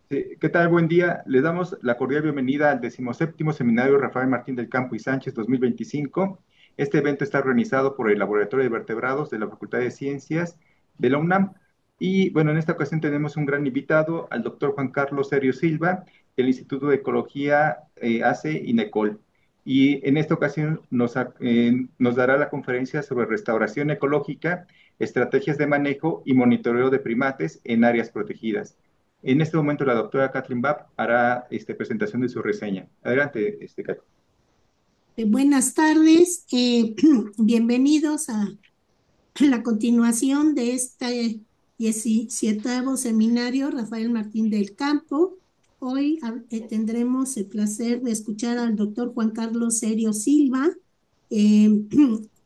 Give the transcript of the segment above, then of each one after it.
Sí, ¿qué tal? Buen día. Le damos la cordial bienvenida al 17º Seminario Rafael Martín del Campo y Sánchez 2025. Este evento está organizado por el Laboratorio de Vertebrados de la Facultad de Ciencias de la UNAM. Y bueno, en esta ocasión tenemos un gran invitado, al doctor Juan Carlos Serio Silva, del Instituto de Ecología ACE INECOL. Y en esta ocasión nos dará la conferencia sobre restauración ecológica, estrategias de manejo y monitoreo de primates en áreas protegidas. En este momento la doctora Kathleen Babb hará presentación de su reseña. Adelante, Kathleen. Buenas tardes, bienvenidos a la continuación de este 17º seminario Rafael Martín del Campo. Hoy tendremos el placer de escuchar al doctor Juan Carlos Serio Silva, eh,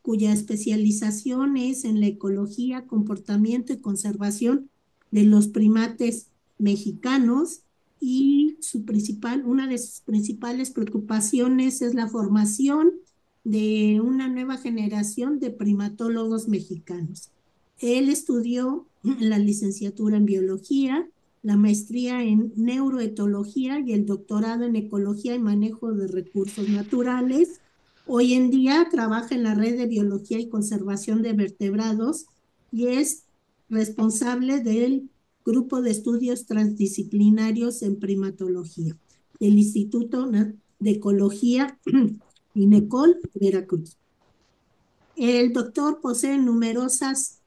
cuya especialización es en la ecología, comportamiento y conservación de los primates mexicanos, y una de sus principales preocupaciones es la formación de una nueva generación de primatólogos mexicanos. Él estudió la licenciatura en biología, la maestría en neuroetología y el doctorado en ecología y manejo de recursos naturales. Hoy en día trabaja en la red de biología y conservación de vertebrados y es responsable del grupo de estudios transdisciplinarios en primatología del Instituto de Ecología INECOL, Veracruz. El doctor posee numerosas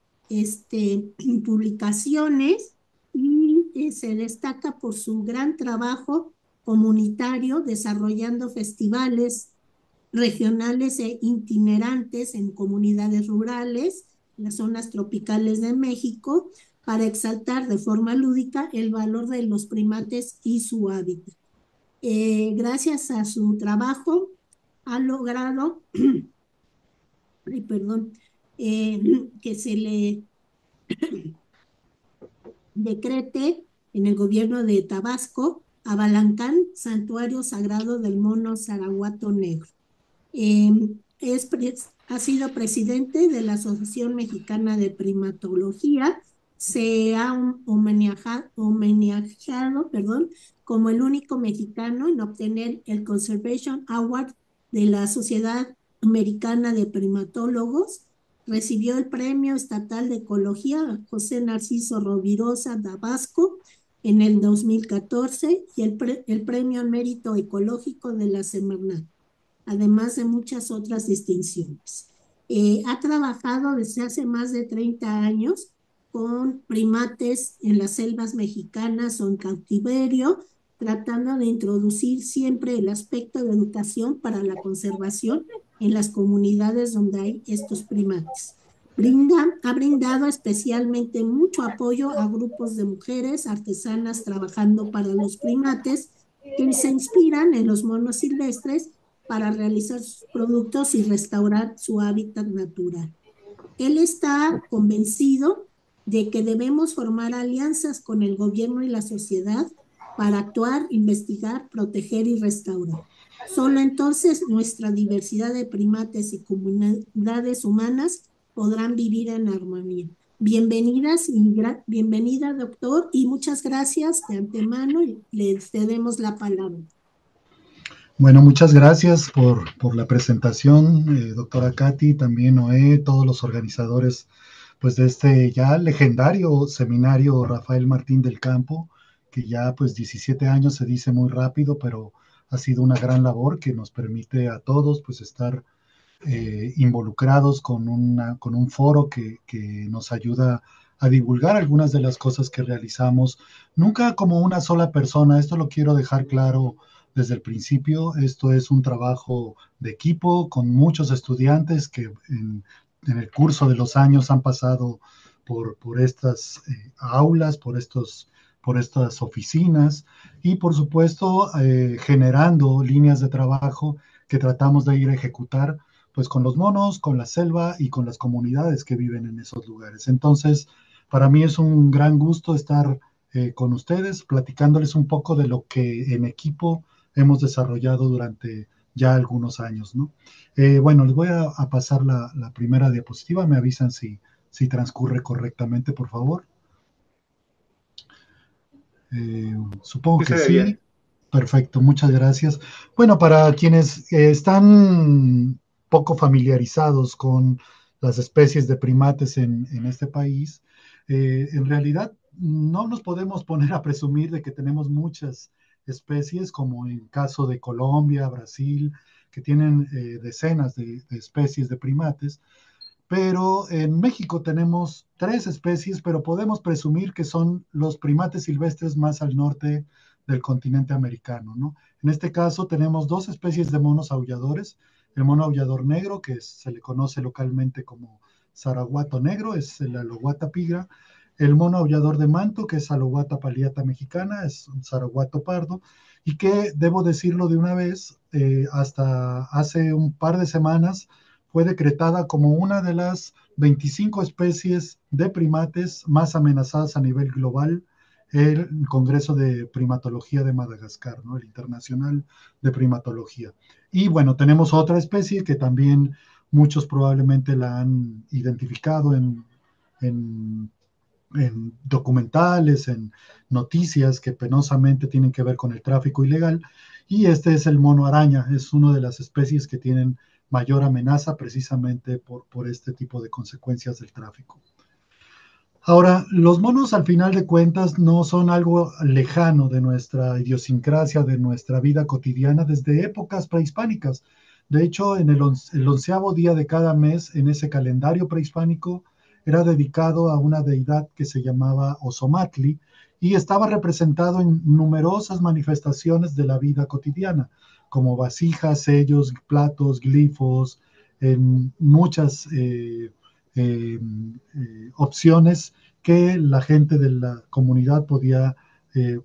publicaciones y se destaca por su gran trabajo comunitario desarrollando festivales regionales e itinerantes en comunidades rurales, en las zonas tropicales de México, para exaltar de forma lúdica el valor de los primates y su hábitat. Gracias a su trabajo, ha logrado ay, perdón, eh, que se le decrete en el gobierno de Tabasco a Balancán, santuario sagrado del mono Zaraguato Negro. Eh, ha sido presidente de la Asociación Mexicana de Primatología. Se ha homenajeado, como el único mexicano en obtener el Conservation Award de la Sociedad Americana de Primatólogos. Recibió el Premio Estatal de Ecología José Narciso Rovirosa Tabasco en el 2014 y el Premio al Mérito Ecológico de la Semarnat, además de muchas otras distinciones. Ha trabajado desde hace más de 30 años con primates en las selvas mexicanas o en cautiverio, tratando de introducir siempre el aspecto de educación para la conservación en las comunidades donde hay estos primates. Ha brindado especialmente mucho apoyo a grupos de mujeres artesanas trabajando para los primates que se inspiran en los monos silvestres para realizar sus productos y restaurar su hábitat natural. Él está convencido de que debemos formar alianzas con el gobierno y la sociedad para actuar, investigar, proteger y restaurar. Solo entonces nuestra diversidad de primates y comunidades humanas podrán vivir en armonía. Bienvenidas y bienvenida, doctor, y muchas gracias de antemano y le cedemos la palabra. Bueno, muchas gracias por la presentación, doctora Katy, también Noé, todos los organizadores pues de este ya legendario seminario Rafael Martín del Campo, que ya pues 17 años se dice muy rápido, pero ha sido una gran labor que nos permite a todos pues estar involucrados con un foro que nos ayuda a divulgar algunas de las cosas que realizamos, nunca como una sola persona, esto lo quiero dejar claro desde el principio. Esto es un trabajo de equipo con muchos estudiantes que en el curso de los años han pasado por estas aulas, por estas oficinas y por supuesto generando líneas de trabajo que tratamos de ir a ejecutar pues con los monos, con la selva y con las comunidades que viven en esos lugares. Entonces, para mí es un gran gusto estar con ustedes, platicándoles un poco de lo que en equipo hemos desarrollado durante ya algunos años, ¿no? Bueno, les voy a pasar la primera diapositiva, me avisan si transcurre correctamente, por favor. Supongo Sí se que ve sí. bien. Perfecto, muchas gracias. Bueno, para quienes están poco familiarizados con las especies de primates en este país, en realidad no nos podemos poner a presumir de que tenemos muchas especies, como en el caso de Colombia, Brasil, que tienen decenas de especies de primates, pero en México tenemos 3 especies, pero podemos presumir que son los primates silvestres más al norte del continente americano, ¿no? En este caso tenemos 2 especies de monos aulladores, el mono aullador negro, que se le conoce localmente como zaraguato negro, es el Aloguata pigra, el mono aullador de manto, que es Aloguata palliata mexicana, es un zaraguato pardo, y que, debo decirlo de una vez, hasta hace un par de semanas fue decretada como una de las 25 especies de primates más amenazadas a nivel global el Congreso de Primatología de Madagascar, ¿no? El Internacional de Primatología. Y bueno, tenemos otra especie que también muchos probablemente la han identificado en documentales, en noticias que penosamente tienen que ver con el tráfico ilegal, y este es el mono araña, es una de las especies que tienen mayor amenaza precisamente por este tipo de consecuencias del tráfico. Ahora, los monos al final de cuentas no son algo lejano de nuestra idiosincrasia, de nuestra vida cotidiana desde épocas prehispánicas. De hecho, en el 11º día de cada mes, en ese calendario prehispánico, era dedicado a una deidad que se llamaba Ozomatli y estaba representado en numerosas manifestaciones de la vida cotidiana, como vasijas, sellos, platos, glifos, en muchas opciones que la gente de la comunidad podía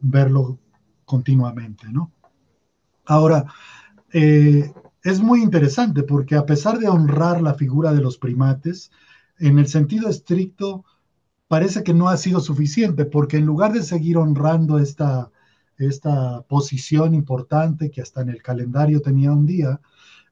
verlo continuamente, ¿no? Ahora, es muy interesante porque a pesar de honrar la figura de los primates, en el sentido estricto, parece que no ha sido suficiente, porque en lugar de seguir honrando esta posición importante que hasta en el calendario tenía un día,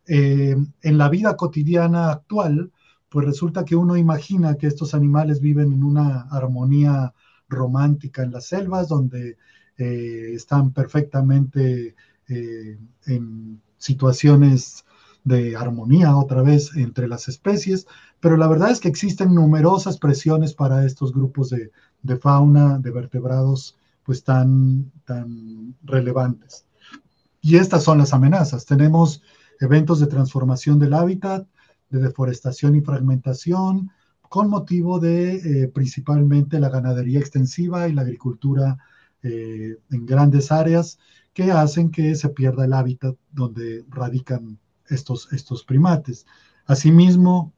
en la vida cotidiana actual, pues resulta que uno imagina que estos animales viven en una armonía romántica en las selvas, donde están perfectamente en situaciones de armonía otra vez entre las especies, pero la verdad es que existen numerosas presiones para estos grupos de fauna, de vertebrados, pues tan relevantes. Y estas son las amenazas. Tenemos eventos de transformación del hábitat, de deforestación y fragmentación, con motivo de principalmente la ganadería extensiva y la agricultura en grandes áreas que hacen que se pierda el hábitat donde radican estos primates. Asimismo,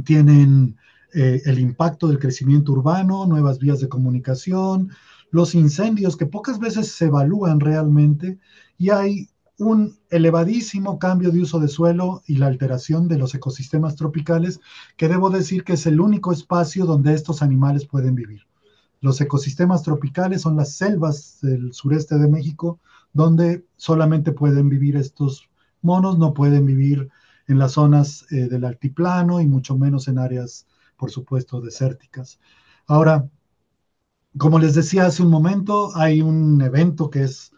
tienen el impacto del crecimiento urbano, nuevas vías de comunicación, los incendios que pocas veces se evalúan realmente, y hay un elevadísimo cambio de uso de suelo y la alteración de los ecosistemas tropicales, que debo decir que es el único espacio donde estos animales pueden vivir. Los ecosistemas tropicales son las selvas del sureste de México, donde solamente pueden vivir estos monos, no pueden vivir en las zonas del altiplano y mucho menos en áreas, por supuesto, desérticas. Ahora, como les decía hace un momento, hay un evento que es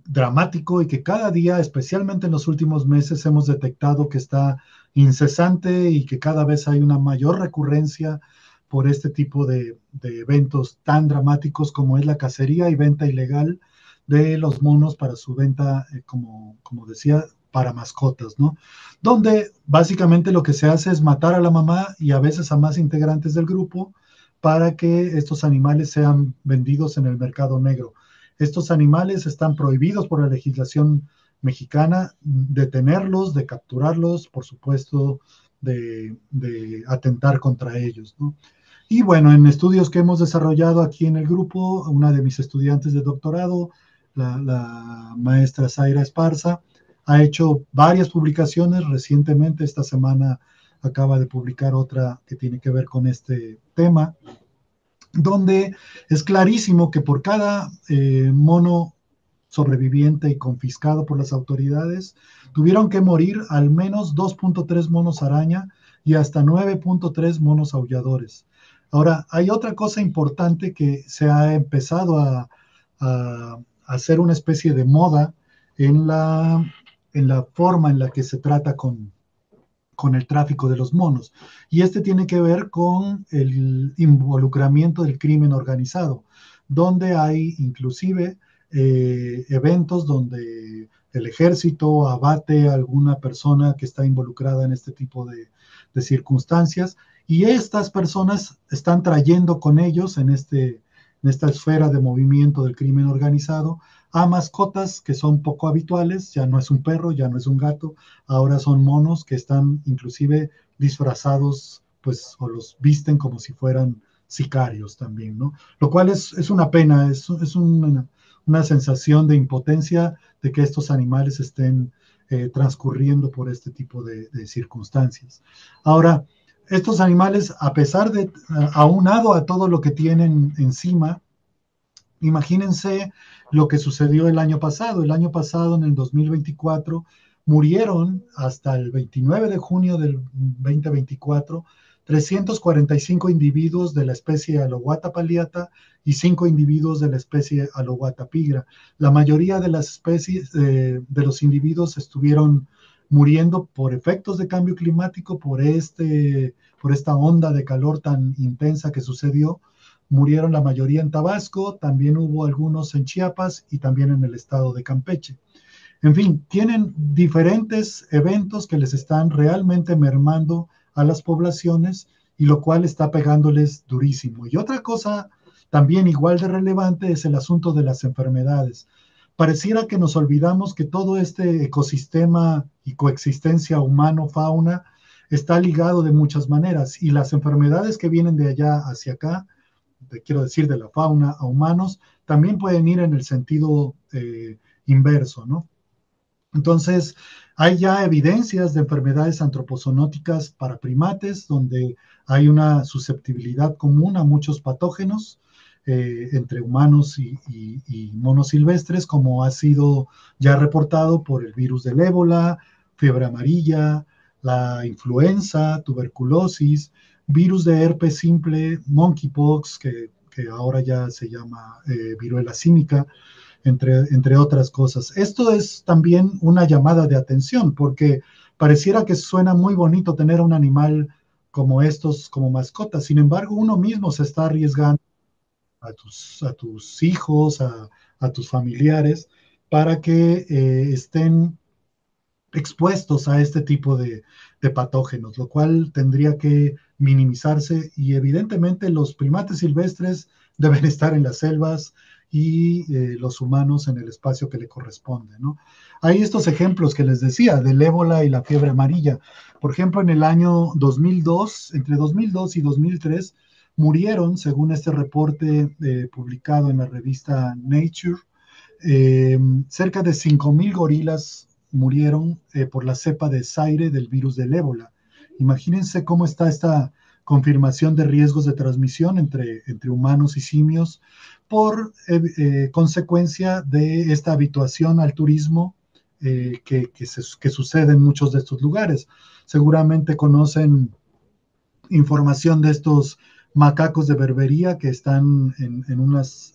dramático y que cada día, especialmente en los últimos meses, hemos detectado que está incesante y que cada vez hay una mayor recurrencia por este tipo de eventos tan dramáticos como es la cacería y venta ilegal de los monos para su venta, como decía, para mascotas, ¿no? Donde básicamente lo que se hace es matar a la mamá y a veces a más integrantes del grupo para que estos animales sean vendidos en el mercado negro. Estos animales están prohibidos por la legislación mexicana, detenerlos, de capturarlos, por supuesto, de atentar contra ellos, ¿no? Y bueno, en estudios que hemos desarrollado aquí en el grupo, una de mis estudiantes de doctorado, la maestra Zaira Esparza, ha hecho varias publicaciones recientemente. Esta semana acaba de publicar otra que tiene que ver con este tema, donde es clarísimo que por cada mono sobreviviente y confiscado por las autoridades, tuvieron que morir al menos 2.3 monos araña y hasta 9.3 monos aulladores. Ahora, hay otra cosa importante que se ha empezado a hacer una especie de moda en la forma en la que se trata con el tráfico de los monos. Y este tiene que ver con el involucramiento del crimen organizado, donde hay inclusive eventos donde el ejército abate a alguna persona que está involucrada en este tipo de circunstancias, y estas personas están trayendo con ellos en esta esfera de movimiento del crimen organizado a mascotas que son poco habituales. Ya no es un perro, ya no es un gato, ahora son monos que están inclusive disfrazados, pues, o los visten como si fueran sicarios también, ¿no? Lo cual es una pena, es una sensación de impotencia de que estos animales estén transcurriendo por este tipo de circunstancias. Ahora, estos animales, a pesar de, aunado a todo lo que tienen encima, imagínense lo que sucedió el año pasado. El año pasado, en el 2024, murieron hasta el 29 de junio del 2024 345 individuos de la especie Alouatta palliata y 5 individuos de la especie Alouatta pigra. La mayoría de las especies, de los individuos estuvieron muriendo por efectos de cambio climático, por esta onda de calor tan intensa que sucedió. Murieron la mayoría en Tabasco, también hubo algunos en Chiapas y también en el estado de Campeche. En fin, tienen diferentes eventos que les están realmente mermando a las poblaciones, y lo cual está pegándoles durísimo. Y otra cosa también igual de relevante es el asunto de las enfermedades. Pareciera que nos olvidamos que todo este ecosistema y coexistencia humano-fauna está ligado de muchas maneras, y las enfermedades que vienen de allá hacia acá, quiero decir, de la fauna a humanos, también pueden ir en el sentido inverso, ¿no? Entonces, hay ya evidencias de enfermedades antropozoonóticas para primates, donde hay una susceptibilidad común a muchos patógenos entre humanos y monos silvestres, como ha sido ya reportado por el virus del ébola, fiebre amarilla, la influenza, tuberculosis, virus de herpes simple, monkeypox, que ahora ya se llama viruela símica, entre otras cosas. Esto es también una llamada de atención, porque pareciera que suena muy bonito tener un animal como estos como mascota. Sin embargo, uno mismo se está arriesgando a tus hijos, a tus familiares, para que estén expuestos a este tipo de patógenos, lo cual tendría que minimizarse, y evidentemente los primates silvestres deben estar en las selvas y los humanos en el espacio que le corresponde, ¿no? Hay estos ejemplos que les decía del ébola y la fiebre amarilla. Por ejemplo, en el año 2002, entre 2002 y 2003, murieron, según este reporte publicado en la revista Nature, cerca de 5,000 gorilas murieron por la cepa de Zaire del virus del ébola. Imagínense cómo está esta confirmación de riesgos de transmisión entre humanos y simios por consecuencia de esta habituación al turismo que sucede en muchos de estos lugares. Seguramente conocen información de estos macacos de berbería que están en unos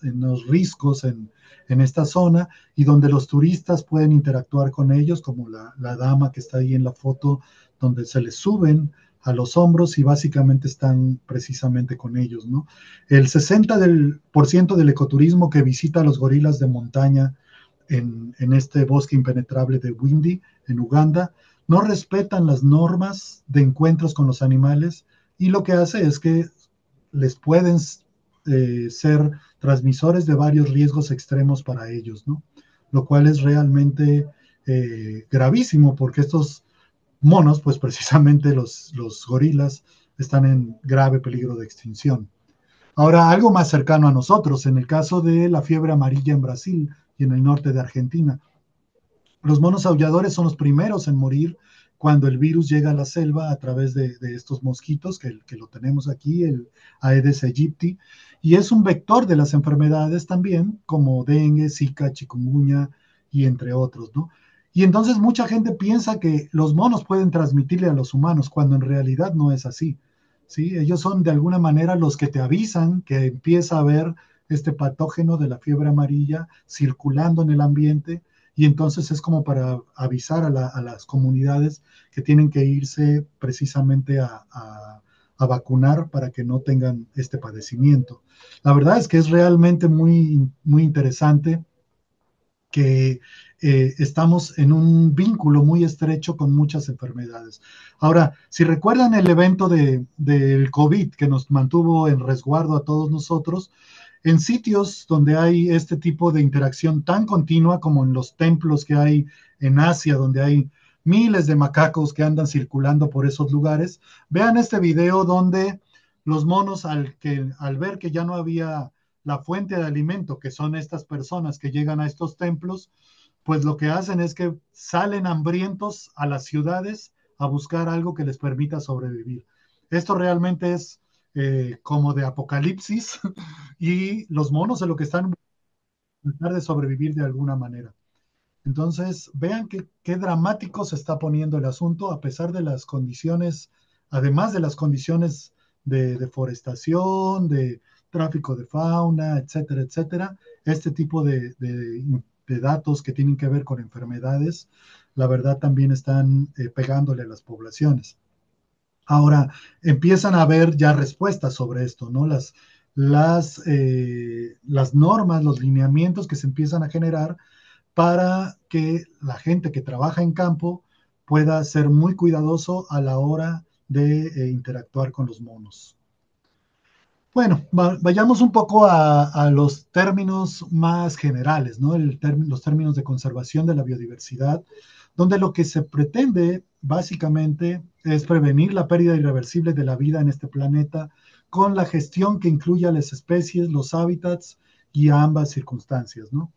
riscos en esta zona, y donde los turistas pueden interactuar con ellos, como la dama que está ahí en la foto, donde se les suben a los hombros y básicamente están precisamente con ellos, ¿no? El 60% del ecoturismo que visita los gorilas de montaña en este bosque impenetrable de Windi, en Uganda, no respetan las normas de encuentros con los animales, y lo que hace es que les pueden ser transmisores de varios riesgos extremos para ellos, ¿no? Lo cual es realmente gravísimo, porque estos monos, pues precisamente los gorilas, están en grave peligro de extinción. Ahora, algo más cercano a nosotros, en el caso de la fiebre amarilla en Brasil y en el norte de Argentina, los monos aulladores son los primeros en morir cuando el virus llega a la selva a través de estos mosquitos, que lo tenemos aquí, el Aedes aegypti, y es un vector de las enfermedades también, como dengue, zika, chikungunya y entre otros, ¿no? Y entonces mucha gente piensa que los monos pueden transmitirle a los humanos, cuando en realidad no es así, ¿sí? Ellos son de alguna manera los que te avisan que empieza a haber este patógeno de la fiebre amarilla circulando en el ambiente, y entonces es como para avisar a las comunidades que tienen que irse precisamente a vacunar para que no tengan este padecimiento. La verdad es que es realmente muy, muy interesante que estamos en un vínculo muy estrecho con muchas enfermedades. Ahora, si recuerdan el evento del COVID que nos mantuvo en resguardo a todos nosotros, en sitios donde hay este tipo de interacción tan continua como en los templos que hay en Asia, donde hay miles de macacos que andan circulando por esos lugares, vean este video donde los monos al ver que ya no había la fuente de alimento, que son estas personas que llegan a estos templos, pues lo que hacen es que salen hambrientos a las ciudades a buscar algo que les permita sobrevivir. Esto realmente es como de apocalipsis y los monos en lo que están tratar de sobrevivir de alguna manera. Entonces, vean qué dramático se está poniendo el asunto a pesar de las condiciones, además de las condiciones de deforestación, de tráfico de fauna, etcétera, etcétera. Este tipo de datos que tienen que ver con enfermedades, la verdad también están pegándole a las poblaciones. Ahora, empiezan a haber ya respuestas sobre esto, ¿no? Las normas, los lineamientos que se empiezan a generar para que la gente que trabaja en campo pueda ser muy cuidadoso a la hora de interactuar con los monos. Bueno, vayamos un poco a los términos más generales, ¿no? Los términos de conservación de la biodiversidad, donde lo que se pretende básicamente es prevenir la pérdida irreversible de la vida en este planeta con la gestión que incluya las especies, los hábitats y a ambas circunstancias, ¿no?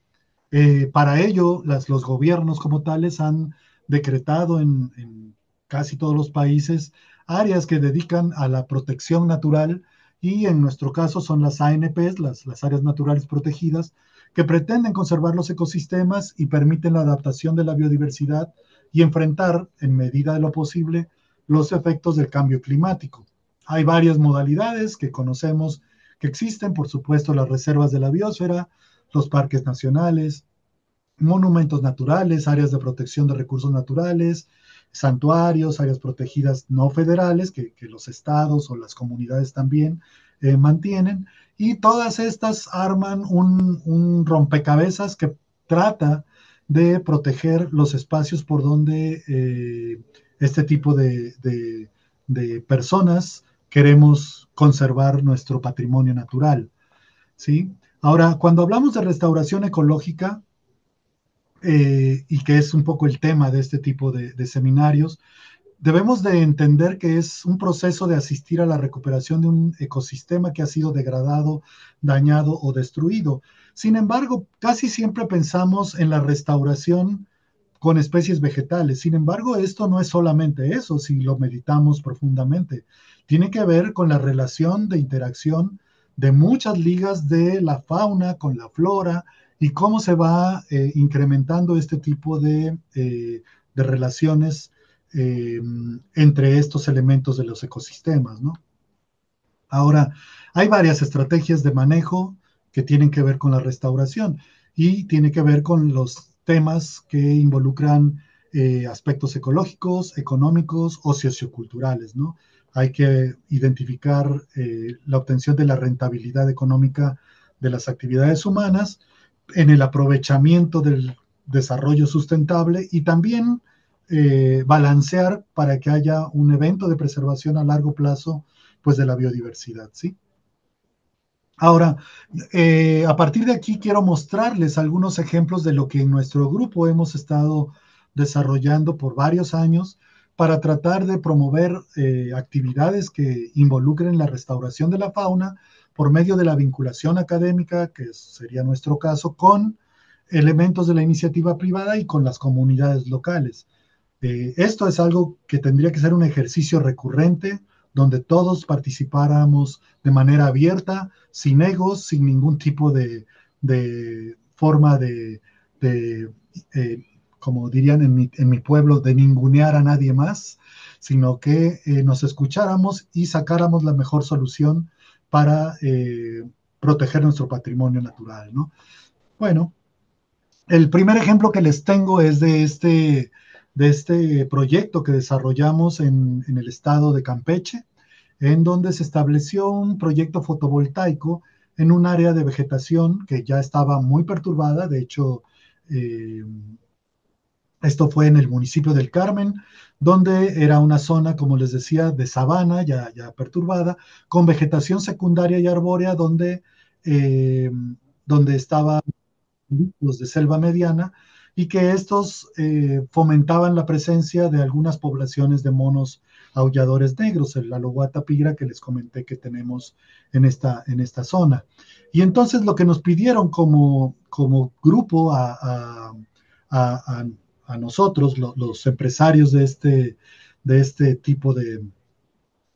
Para ello, los gobiernos como tales han decretado en casi todos los países áreas que dedican a la protección natural, y en nuestro caso son las ANPs, las áreas naturales protegidas, que pretenden conservar los ecosistemas y permiten la adaptación de la biodiversidad y enfrentar, en medida de lo posible, los efectos del cambio climático. Hay varias modalidades que conocemos que existen, por supuesto, las reservas de la biosfera, los parques nacionales, monumentos naturales, áreas de protección de recursos naturales, santuarios, áreas protegidas no federales que los estados o las comunidades también mantienen, y todas estas arman un rompecabezas que trata de proteger los espacios por donde este tipo de personas queremos conservar nuestro patrimonio natural, ¿sí? Ahora, cuando hablamos de restauración ecológica, y que es un poco el tema de este tipo de seminarios, debemos de entender que es un proceso de asistir a la recuperación de un ecosistema que ha sido degradado, dañado o destruido. Sin embargo, casi siempre pensamos en la restauración con especies vegetales. Sin embargo, esto no es solamente eso, si lo meditamos profundamente. Tiene que ver con la relación de interacción de muchas ligas de la fauna con la flora y cómo se va incrementando este tipo de relaciones entre estos elementos de los ecosistemas, ¿no? Ahora, hay varias estrategias de manejo que tienen que ver con la restauración y tiene que ver con los temas que involucran aspectos ecológicos, económicos o socioculturales, ¿no? Hay que identificar la obtención de la rentabilidad económica de las actividades humanas en el aprovechamiento del desarrollo sustentable y también balancear para que haya un evento de preservación a largo plazo, pues, de la biodiversidad, ¿sí? Ahora, a partir de aquí quiero mostrarles algunos ejemplos de lo que en nuestro grupo hemos estado desarrollando por varios años para tratar de promover actividades que involucren la restauración de la fauna por medio de la vinculación académica, que sería nuestro caso, con elementos de la iniciativa privada y con las comunidades locales. Esto es algo que tendría que ser un ejercicio recurrente, donde todos participáramos de manera abierta, sin egos, sin ningún tipo de forma de como dirían en mi pueblo, de ningunear a nadie más, sino que nos escucháramos y sacáramos la mejor solución para proteger nuestro patrimonio natural, ¿no? Bueno, el primer ejemplo que les tengo es de este proyecto que desarrollamos en el estado de Campeche, en donde se estableció un proyecto fotovoltaico en un área de vegetación que ya estaba muy perturbada. De hecho, eh, esto fue en el municipio del Carmen, donde era una zona, como les decía, de sabana ya perturbada, con vegetación secundaria y arbórea, eh, donde estaban los de selva mediana, y que estos fomentaban la presencia de algunas poblaciones de monos aulladores negros, el Alohuata pigra que les comenté que tenemos en esta zona. Y entonces lo que nos pidieron como grupo a, a nosotros, los empresarios de este tipo de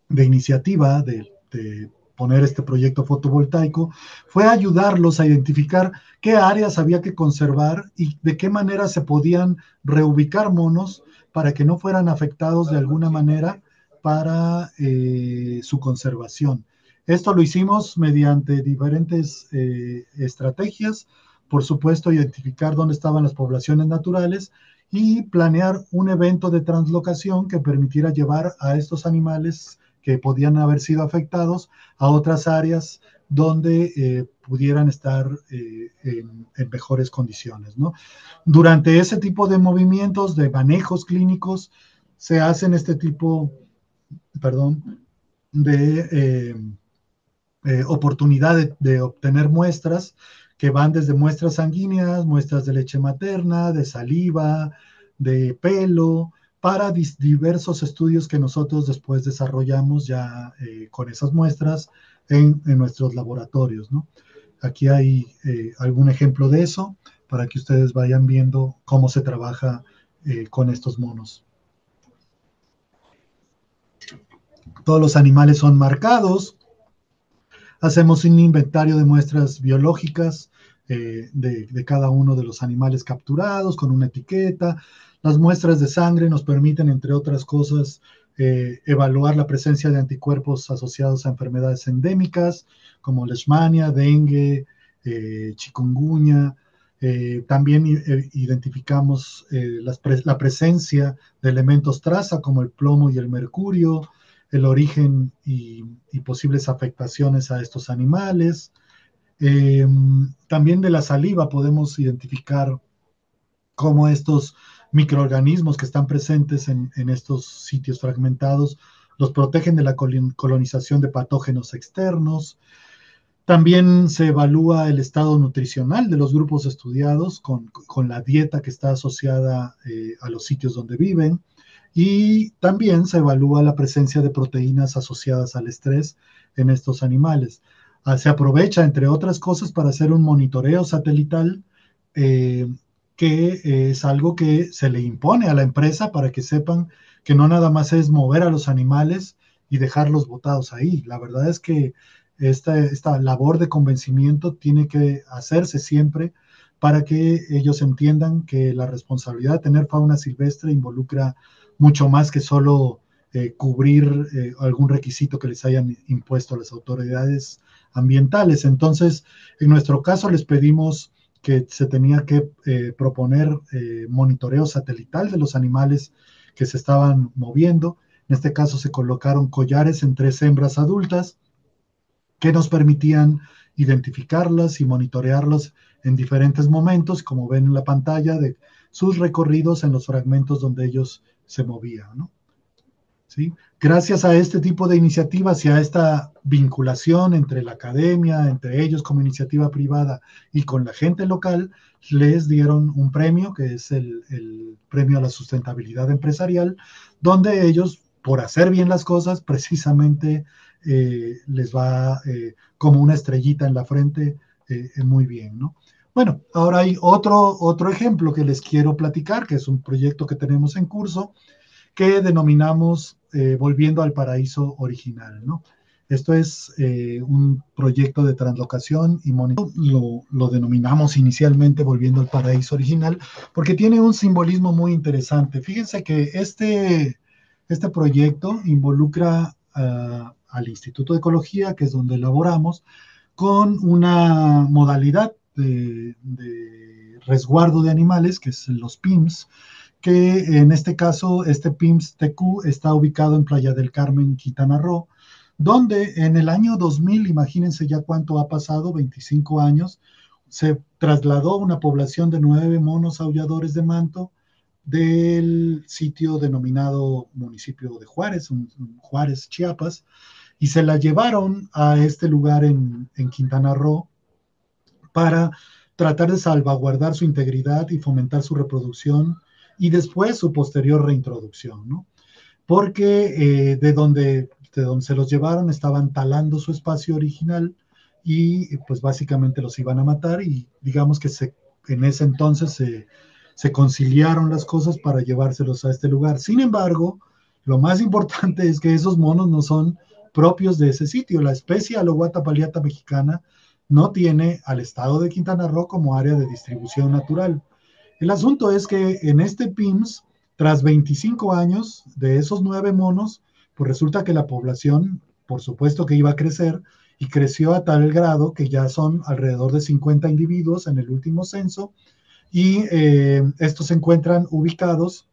iniciativa, de poner este proyecto fotovoltaico, fue ayudarlos a identificar qué áreas había que conservar y de qué manera se podían reubicar monos para que no fueran afectados de alguna manera para su conservación. Esto lo hicimos mediante diferentes estrategias, por supuesto, identificar dónde estaban las poblaciones naturales y planear un evento de translocación que permitiera llevar a estos animales que podían haber sido afectados a otras áreas donde pudieran estar en mejores condiciones, ¿no? Durante ese tipo de movimientos, de manejos clínicos, se hacen este tipo, perdón, de oportunidad de obtener muestras que van desde muestras sanguíneas, muestras de leche materna, de saliva, de pelo, para diversos estudios que nosotros después desarrollamos ya con esas muestras en nuestros laboratorios, ¿no? Aquí hay algún ejemplo de eso para que ustedes vayan viendo cómo se trabaja con estos monos. Todos los animales son marcados. Hacemos un inventario de muestras biológicas de cada uno de los animales capturados con una etiqueta. Las muestras de sangre nos permiten, entre otras cosas, evaluar la presencia de anticuerpos asociados a enfermedades endémicas como leishmania, dengue, chikungunya. También identificamos la presencia de elementos traza como el plomo y el mercurio, el origen y posibles afectaciones a estos animales. También de la saliva podemos identificar cómo estos microorganismos que están presentes en estos sitios fragmentados los protegen de la colonización de patógenos externos. También se evalúa el estado nutricional de los grupos estudiados con la dieta que está asociada a los sitios donde viven. Y también se evalúa la presencia de proteínas asociadas al estrés en estos animales. Se aprovecha, entre otras cosas, para hacer un monitoreo satelital, que es algo que se le impone a la empresa para que sepan que no nada más es mover a los animales y dejarlos botados ahí. La verdad es que esta labor de convencimiento tiene que hacerse siempre para que ellos entiendan que la responsabilidad de tener fauna silvestre involucra mucho más que solo cubrir algún requisito que les hayan impuesto las autoridades ambientales. Entonces, en nuestro caso les pedimos que se tenía que proponer monitoreo satelital de los animales que se estaban moviendo. En este caso se colocaron collares en 3 hembras adultas que nos permitían identificarlas y monitorearlas en diferentes momentos, como ven en la pantalla, de sus recorridos en los fragmentos donde ellos se movían, ¿no? ¿Sí? Gracias a este tipo de iniciativas y a esta vinculación entre la academia, entre ellos como iniciativa privada y con la gente local, les dieron un premio que es el premio a la sustentabilidad empresarial, donde ellos, por hacer bien las cosas, precisamente les va como una estrellita en la frente, muy bien, ¿no? Bueno, ahora hay otro ejemplo que les quiero platicar, que es un proyecto que tenemos en curso, que denominamos Volviendo al Paraíso Original, ¿no? Esto es un proyecto de translocación y monitoreo. Lo denominamos inicialmente Volviendo al Paraíso Original porque tiene un simbolismo muy interesante. Fíjense que este proyecto involucra al Instituto de Ecología, que es donde elaboramos, con una modalidad de resguardo de animales, que es los PIMS, que en este caso, este PIMS TQ está ubicado en Playa del Carmen, Quintana Roo, donde en el año 2000, imagínense ya cuánto ha pasado, 25 años, se trasladó una población de 9 monos aulladores de manto del sitio denominado municipio de Juárez, Juárez, Chiapas, y se la llevaron a este lugar en Quintana Roo para tratar de salvaguardar su integridad y fomentar su reproducción y después su posterior reintroducción, ¿no? Porque de donde se los llevaron estaban talando su espacio original y pues básicamente los iban a matar y digamos que en ese entonces se conciliaron las cosas para llevárselos a este lugar. Sin embargo, lo más importante es que esos monos no son propios de ese sitio. La especie Aloguata palliata mexicana no tiene al estado de Quintana Roo como área de distribución natural. El asunto es que en este PIMS, tras 25 años de esos 9 monos, pues resulta que la población, por supuesto que iba a crecer, y creció a tal grado que ya son alrededor de 50 individuos en el último censo, y estos se encuentran ubicados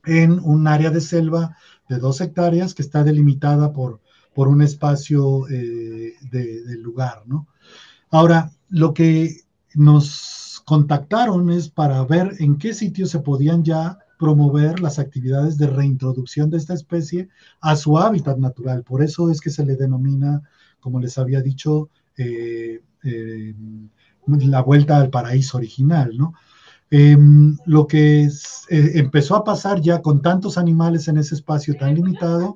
en un área de selva de 2 hectáreas que está delimitada por un espacio del lugar, ¿no? Ahora, lo que nos contactaron es para ver en qué sitios se podían ya promover las actividades de reintroducción de esta especie a su hábitat natural. Por eso es que se le denomina, como les había dicho, la vuelta al paraíso original, ¿no? Lo que empezó a pasar ya con tantos animales en ese espacio tan limitado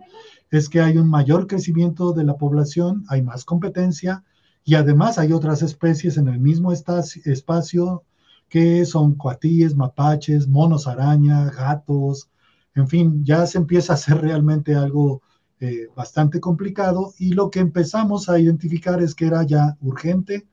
es que hay un mayor crecimiento de la población, hay más competencia y además hay otras especies en el mismo espacio que son coatíes, mapaches, monos araña, gatos, en fin, ya se empieza a hacer realmente algo bastante complicado y lo que empezamos a identificar es que era ya urgente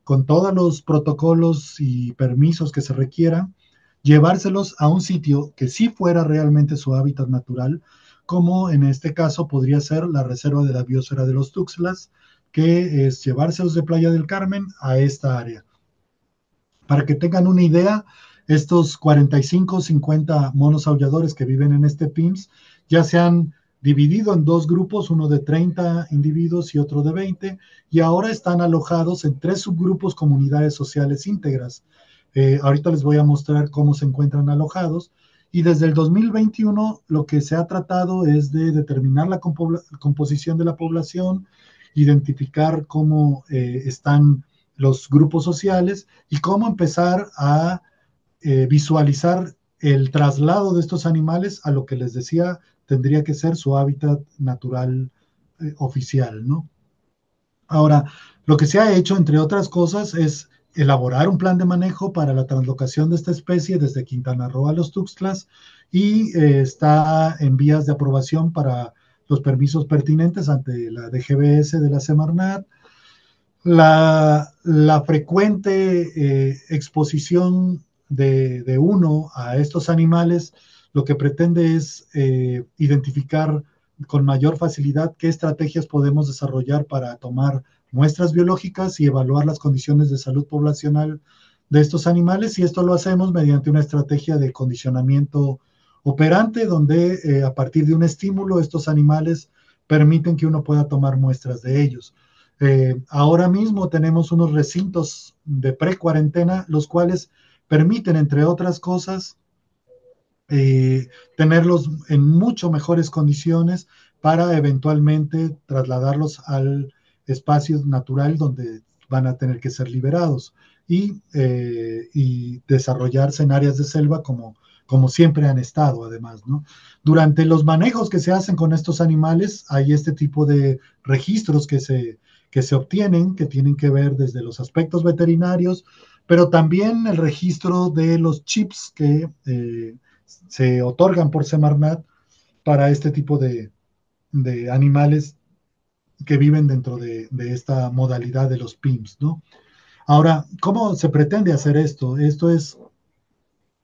con todos los protocolos y permisos que se requieran, llevárselos a un sitio que sí fuera realmente su hábitat natural, como en este caso podría ser la Reserva de la Biosfera de los Tuxtlas, que es llevárselos de Playa del Carmen a esta área. Para que tengan una idea, estos 45 o 50 monos aulladores que viven en este PIMS ya se han dividido en 2 grupos, uno de 30 individuos y otro de 20, y ahora están alojados en 3 subgrupos comunidades sociales íntegras. Ahorita les voy a mostrar cómo se encuentran alojados, y desde el 2021 lo que se ha tratado es de determinar la composición de la población, identificar cómo están los grupos sociales y cómo empezar a visualizar el traslado de estos animales a lo que les decía tendría que ser su hábitat natural oficial, ¿no? Ahora, lo que se ha hecho, entre otras cosas, es elaborar un plan de manejo para la translocación de esta especie desde Quintana Roo a los Tuxtlas y está en vías de aprobación para los permisos pertinentes ante la DGBS de la Semarnat. La frecuente exposición de uno a estos animales lo que pretende es identificar con mayor facilidad qué estrategias podemos desarrollar para tomar muestras biológicas y evaluar las condiciones de salud poblacional de estos animales, y esto lo hacemos mediante una estrategia de condicionamiento operante donde a partir de un estímulo estos animales permiten que uno pueda tomar muestras de ellos. Ahora mismo tenemos unos recintos de pre-cuarentena, los cuales permiten, entre otras cosas, tenerlos en mucho mejores condiciones para eventualmente trasladarlos al espacio natural donde van a tener que ser liberados y desarrollarse en áreas de selva como siempre han estado, además, ¿no? Durante los manejos que se hacen con estos animales, hay este tipo de registros que se obtienen, que tienen que ver desde los aspectos veterinarios, pero también el registro de los chips que se otorgan por Semarnat para este tipo de animales que viven dentro de esta modalidad de los PIMS, ¿no? Ahora, ¿cómo se pretende hacer esto? Esto es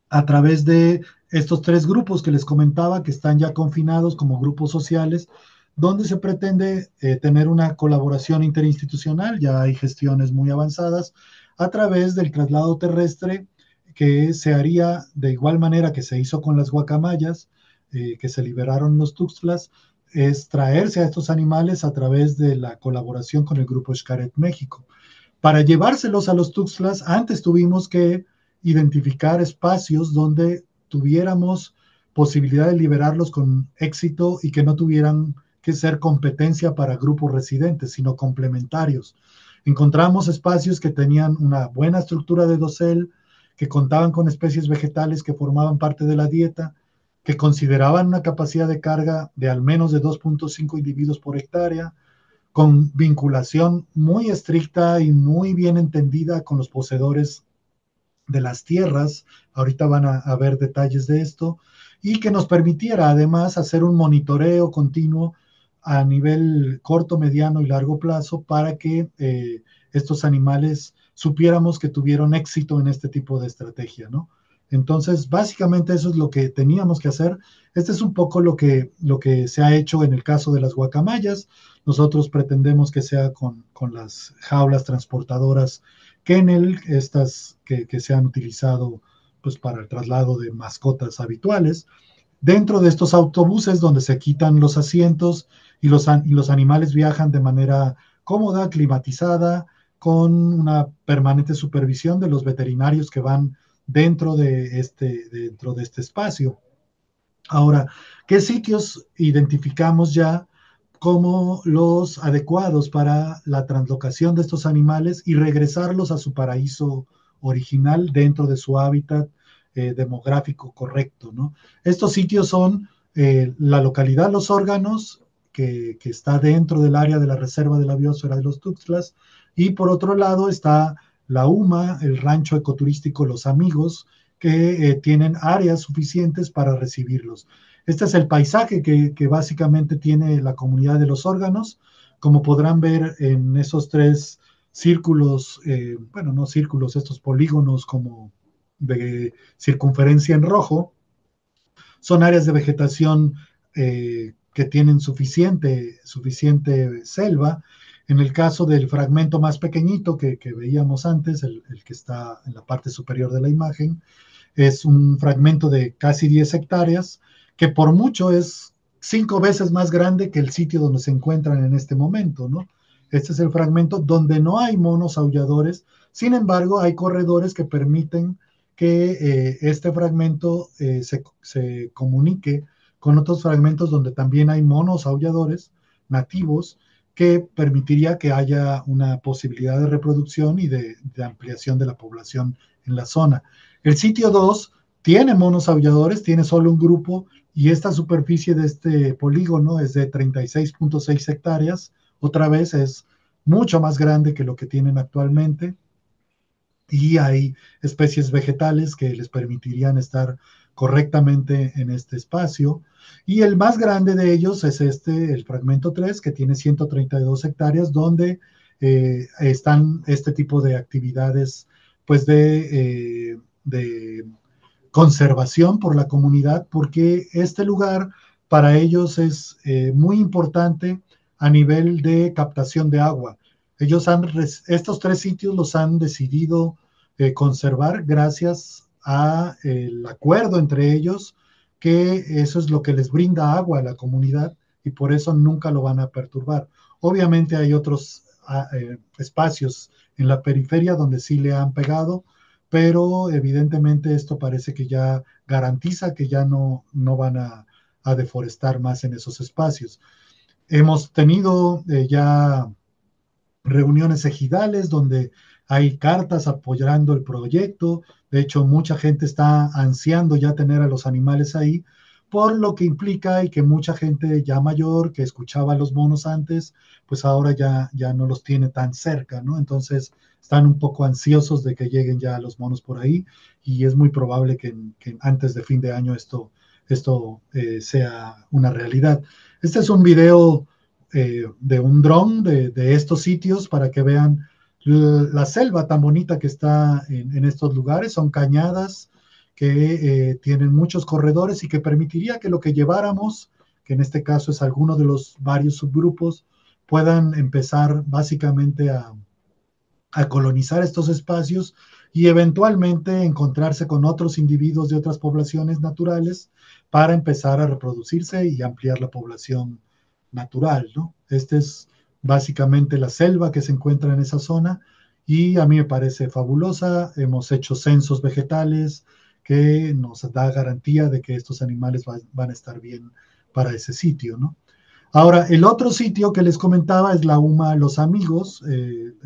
a través de estos 3 grupos que les comentaba, que están ya confinados como grupos sociales, donde se pretende tener una colaboración interinstitucional, ya hay gestiones muy avanzadas, a través del traslado terrestre que se haría de igual manera que se hizo con las guacamayas, que se liberaron los tuxtlas, es traerse a estos animales a través de la colaboración con el Grupo Xcaret México. Para llevárselos a los tuxtlas, antes tuvimos que identificar espacios donde tuviéramos posibilidad de liberarlos con éxito y que no tuvieran que ser competencia para grupos residentes, sino complementarios. Encontramos espacios que tenían una buena estructura de dosel, que contaban con especies vegetales que formaban parte de la dieta, que consideraban una capacidad de carga de al menos de 2.5 individuos por hectárea, con vinculación muy estricta y muy bien entendida con los poseedores de las tierras. Ahorita van a ver detalles de esto, y que nos permitiera además hacer un monitoreo continuo a nivel corto, mediano y largo plazo para que estos animales supiéramos que tuvieron éxito en este tipo de estrategia, ¿no? Entonces, básicamente eso es lo que teníamos que hacer. Este es un poco lo que se ha hecho en el caso de las guacamayas. Nosotros pretendemos que sea con las jaulas transportadoras kennel, estas que se han utilizado pues, para el traslado de mascotas habituales. Dentro de estos autobuses donde se quitan los asientos y los animales viajan de manera cómoda, climatizada, con una permanente supervisión de los veterinarios que van dentro de este espacio. Ahora, ¿qué sitios identificamos ya como los adecuados para la translocación de estos animales y regresarlos a su paraíso original dentro de su hábitat demográfico correcto, ¿no? Estos sitios son la localidad Los Órganos, que está dentro del área de la Reserva de la Biosfera de los Tuxtlas, y por otro lado está la UMA, el rancho ecoturístico Los Amigos, que tienen áreas suficientes para recibirlos. Este es el paisaje que básicamente tiene la comunidad de Los Órganos. Como podrán ver en esos tres círculos, bueno, no círculos, estos polígonos como de circunferencia en rojo, son áreas de vegetación que tienen suficiente selva. En el caso del fragmento más pequeñito que veíamos antes, el que está en la parte superior de la imagen, es un fragmento de casi 10 hectáreas, que por mucho es 5 veces más grande que el sitio donde se encuentran en este momento, ¿no? Este es el fragmento donde no hay monos aulladores, sin embargo, hay corredores que permiten que este fragmento se comunique con otros fragmentos donde también hay monos aulladores nativos, que permitiría que haya una posibilidad de reproducción y de ampliación de la población en la zona. El sitio 2 tiene monos aulladores, tiene solo un grupo, y esta superficie de este polígono es de 36.6 hectáreas. Otra vez es mucho más grande que lo que tienen actualmente, y hay especies vegetales que les permitirían estar correctamente en este espacio. Y el más grande de ellos es el fragmento 3, que tiene 132 hectáreas, donde están este tipo de actividades pues de conservación por la comunidad, porque este lugar para ellos es muy importante a nivel de captación de agua. Estos tres sitios los han decidido conservar gracias al acuerdo entre ellos, que eso es lo que les brinda agua a la comunidad, y por eso nunca lo van a perturbar. Obviamente hay otros espacios en la periferia donde sí le han pegado, pero evidentemente esto parece que ya garantiza que ya no van a deforestar más en esos espacios. Hemos tenido ya reuniones ejidales donde hay cartas apoyando el proyecto. De hecho, mucha gente está ansiando ya tener a los animales ahí, por lo que implica y que mucha gente ya mayor que escuchaba a los monos antes, pues ahora ya no los tiene tan cerca, ¿no? Entonces están un poco ansiosos de que lleguen ya los monos por ahí, y es muy probable que antes de fin de año esto sea una realidad. Este es un video de un dron de estos sitios para que vean la selva tan bonita que está en estos lugares. Son cañadas que tienen muchos corredores y que permitiría que lo que lleváramos que en este caso es alguno de los varios subgrupos, puedan empezar básicamente a colonizar estos espacios y eventualmente encontrarse con otros individuos de otras poblaciones naturales para empezar a reproducirse y ampliar la población natural, ¿no? Este es básicamente la selva que se encuentra en esa zona y a mí me parece fabulosa. Hemos hecho censos vegetales que nos da garantía de que estos animales van a estar bien para ese sitio, ¿no? Ahora, el otro sitio que les comentaba es la UMA Los Amigos, el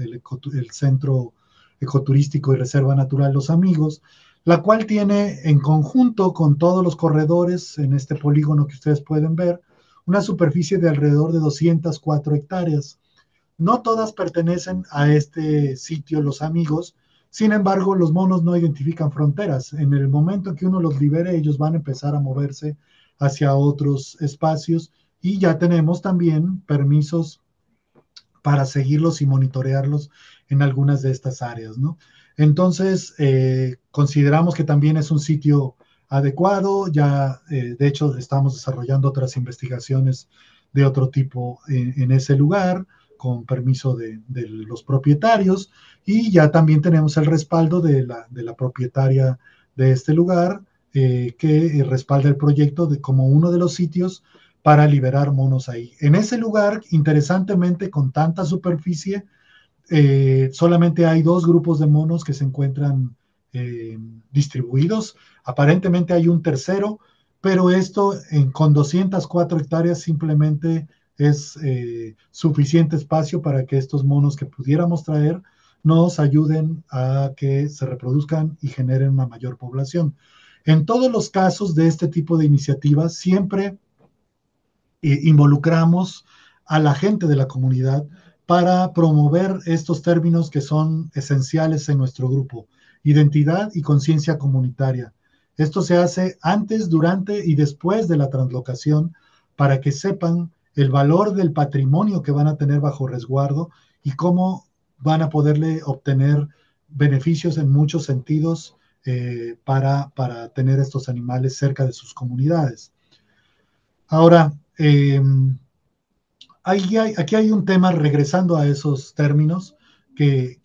Centro Ecoturístico y Reserva Natural Los Amigos, la cual tiene en conjunto con todos los corredores en este polígono que ustedes pueden ver, una superficie de alrededor de 204 hectáreas. No todas pertenecen a este sitio Los Amigos, sin embargo, los monos no identifican fronteras. En el momento que uno los libere, ellos van a empezar a moverse hacia otros espacios y ya tenemos también permisos para seguirlos y monitorearlos en algunas de estas áreas, ¿no? Entonces, consideramos que también es un sitio adecuado, ya de hecho estamos desarrollando otras investigaciones de otro tipo en ese lugar, con permiso de los propietarios, y ya también tenemos el respaldo de la propietaria de este lugar, que respalda el proyecto como uno de los sitios para liberar monos ahí. En ese lugar, interesantemente, con tanta superficie, solamente hay 2 grupos de monos que se encuentran distribuidos. Aparentemente hay un tercero, pero esto con 204 hectáreas simplemente es suficiente espacio para que estos monos que pudiéramos traer nos ayuden a que se reproduzcan y generen una mayor población. En todos los casos de este tipo de iniciativas, siempre involucramos a la gente de la comunidad para promover estos términos que son esenciales en nuestro grupo: identidad y conciencia comunitaria. Esto se hace antes, durante y después de la translocación para que sepan el valor del patrimonio que van a tener bajo resguardo y cómo van a poderle obtener beneficios en muchos sentidos para tener estos animales cerca de sus comunidades. Ahora, aquí hay un tema, regresando a esos términos, que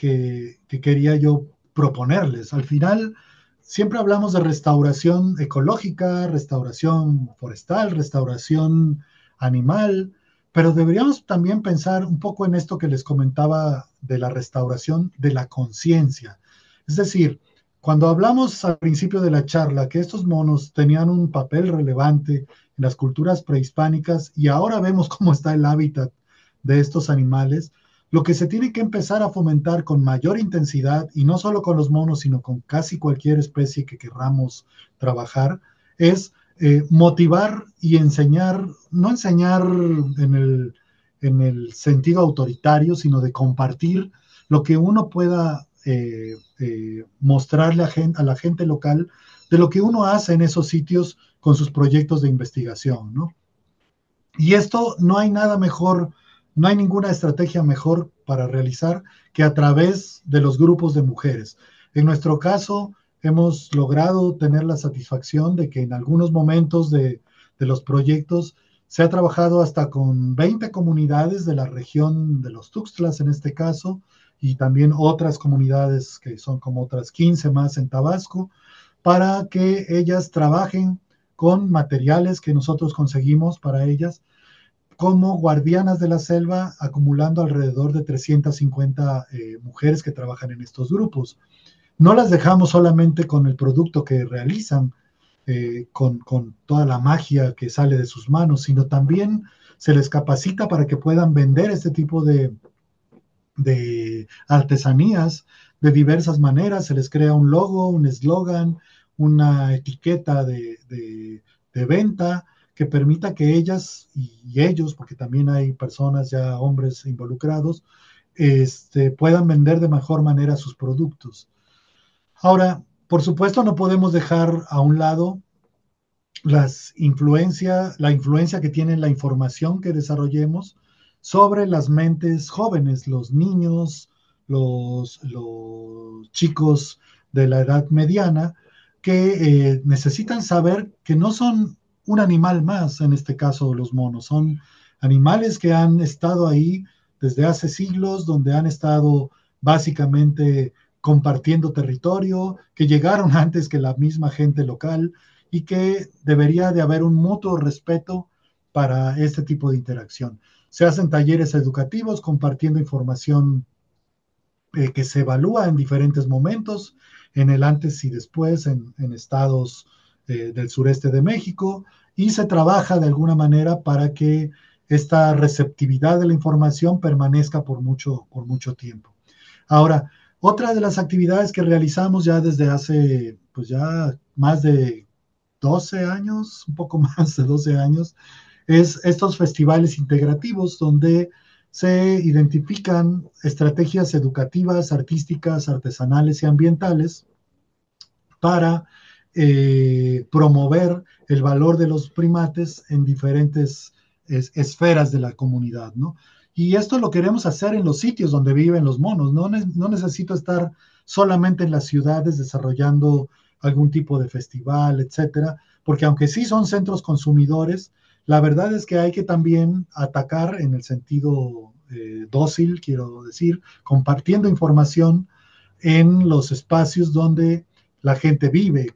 quería yo proponerles. Al final, siempre hablamos de restauración ecológica, restauración forestal, restauración animal, pero deberíamos también pensar un poco en esto que les comentaba de la restauración de la conciencia. Es decir, cuando hablamos al principio de la charla que estos monos tenían un papel relevante en las culturas prehispánicas y ahora vemos cómo está el hábitat de estos animales, lo que se tiene que empezar a fomentar con mayor intensidad, y no solo con los monos, sino con casi cualquier especie que querramos trabajar, es motivar y enseñar, no enseñar en el sentido autoritario, sino de compartir lo que uno pueda mostrarle a la gente local de lo que uno hace en esos sitios con sus proyectos de investigación, ¿no? Y esto no hay nada mejor, no hay ninguna estrategia mejor para realizar que a través de los grupos de mujeres. En nuestro caso, hemos logrado tener la satisfacción de que en algunos momentos de los proyectos se ha trabajado hasta con 20 comunidades de la región de los Tuxtlas en este caso, y también otras comunidades que son como otras 15 más en Tabasco, para que ellas trabajen con materiales que nosotros conseguimos para ellas como guardianas de la selva, acumulando alrededor de 350 mujeres que trabajan en estos grupos. No las dejamos solamente con el producto que realizan, con toda la magia que sale de sus manos, sino también se les capacita para que puedan vender este tipo de artesanías de diversas maneras. Se les crea un logo, un eslogan, una etiqueta de venta que permita que ellas y ellos, porque también hay personas, ya hombres involucrados, puedan vender de mejor manera sus productos. Ahora, por supuesto, no podemos dejar a un lado la influencia que tiene la información que desarrollemos sobre las mentes jóvenes, los niños, los chicos de la edad mediana, que necesitan saber que no son un animal más, en este caso los monos. Son animales que han estado ahí desde hace siglos, donde han estado básicamente compartiendo territorio, que llegaron antes que la misma gente local y que debería de haber un mutuo respeto para este tipo de interacción. Se hacen talleres educativos compartiendo información que se evalúa en diferentes momentos, en el antes y después, en estados del sureste de México, y se trabaja de alguna manera para que esta receptividad de la información permanezca por mucho tiempo. Ahora, otra de las actividades que realizamos ya desde hace, pues ya más de 12 años, un poco más de 12 años, es estos festivales integrativos donde se identifican estrategias educativas, artísticas, artesanales y ambientales para promover el valor de los primates en diferentes esferas de la comunidad, ¿no? Y esto lo queremos hacer en los sitios donde viven los monos. No necesito estar solamente en las ciudades desarrollando algún tipo de festival, etcétera, porque aunque sí son centros consumidores, la verdad es que hay que también atacar en el sentido dócil, quiero decir, compartiendo información en los espacios donde la gente vive,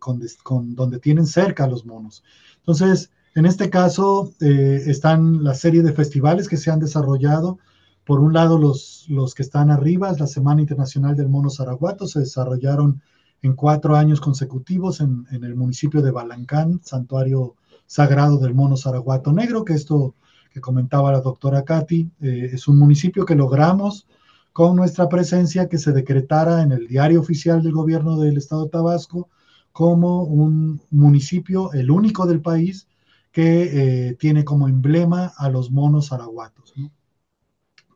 donde tienen cerca a los monos. Entonces, en este caso, están la serie de festivales que se han desarrollado. Por un lado, los que están arriba, la Semana Internacional del Mono Zaraguato, se desarrollaron en 4 años consecutivos en el municipio de Balancán, santuario sagrado del mono Zaraguato negro, que esto que comentaba la doctora Katy, es un municipio que logramos con nuestra presencia que se decretara en el diario oficial del gobierno del estado de Tabasco como un municipio, el único del país, que tiene como emblema a los monos zaraguatos, ¿no?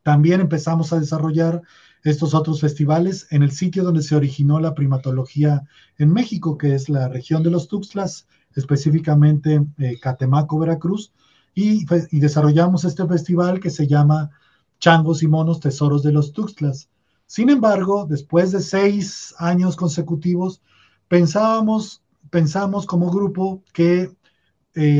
También empezamos a desarrollar estos otros festivales en el sitio donde se originó la primatología en México, que es la región de los Tuxtlas, específicamente Catemaco, Veracruz, y desarrollamos este festival que se llama Changos y Monos Tesoros de los Tuxtlas. Sin embargo, después de 6 años consecutivos, pensamos como grupo que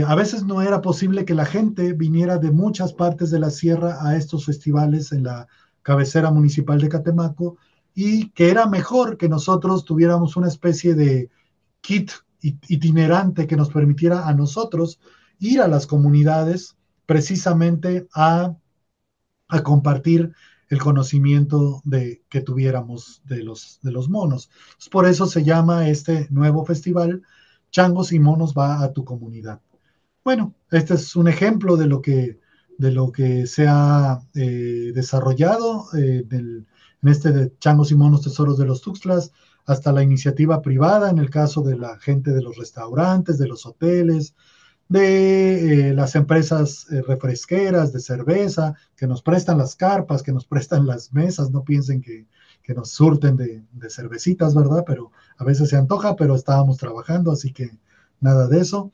a veces no era posible que la gente viniera de muchas partes de la sierra a estos festivales en la cabecera municipal de Catemaco y que era mejor que nosotros tuviéramos una especie de kit itinerante que nos permitiera a nosotros ir a las comunidades precisamente a compartir el conocimiento que tuviéramos de los monos. Por eso se llama este nuevo festival Changos y Monos va a tu comunidad. Bueno, este es un ejemplo de lo que se ha desarrollado en este de Changos y Monos Tesoros de los Tuxtlas, hasta la iniciativa privada en el caso de la gente de los restaurantes, de los hoteles, de las empresas refresqueras, de cerveza, que nos prestan las carpas, que nos prestan las mesas, no piensen que nos surten de cervecitas, ¿verdad? Pero a veces se antoja, pero estábamos trabajando, así que nada de eso.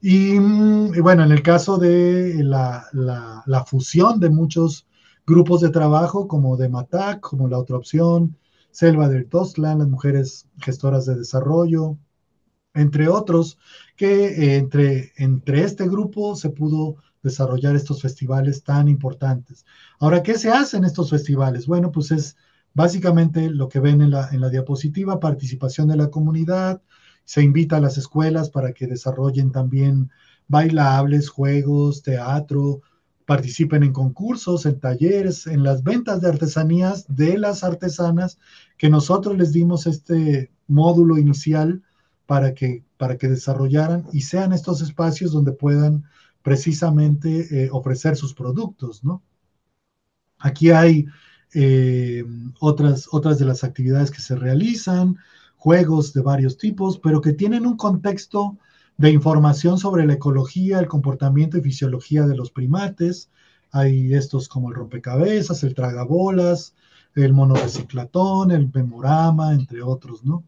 Y bueno, en el caso de la fusión de muchos grupos de trabajo, como de MATAC, como la otra opción, Selva del Tostlan, las mujeres gestoras de desarrollo, entre otros, que entre este grupo se pudo desarrollar estos festivales tan importantes. Ahora, ¿qué se hace en estos festivales? Bueno, pues es básicamente lo que ven en la diapositiva, participación de la comunidad, se invita a las escuelas para que desarrollen también bailables, juegos, teatro, participen en concursos, en talleres, en las ventas de artesanías de las artesanas, que nosotros les dimos este módulo inicial para que desarrollaran y sean estos espacios donde puedan precisamente ofrecer sus productos, ¿no? Aquí hay otras de las actividades que se realizan, juegos de varios tipos, pero que tienen un contexto de información sobre la ecología, el comportamiento y fisiología de los primates. Hay estos como el rompecabezas, el tragabolas, el monorreciclatón, el memorama, entre otros, ¿no?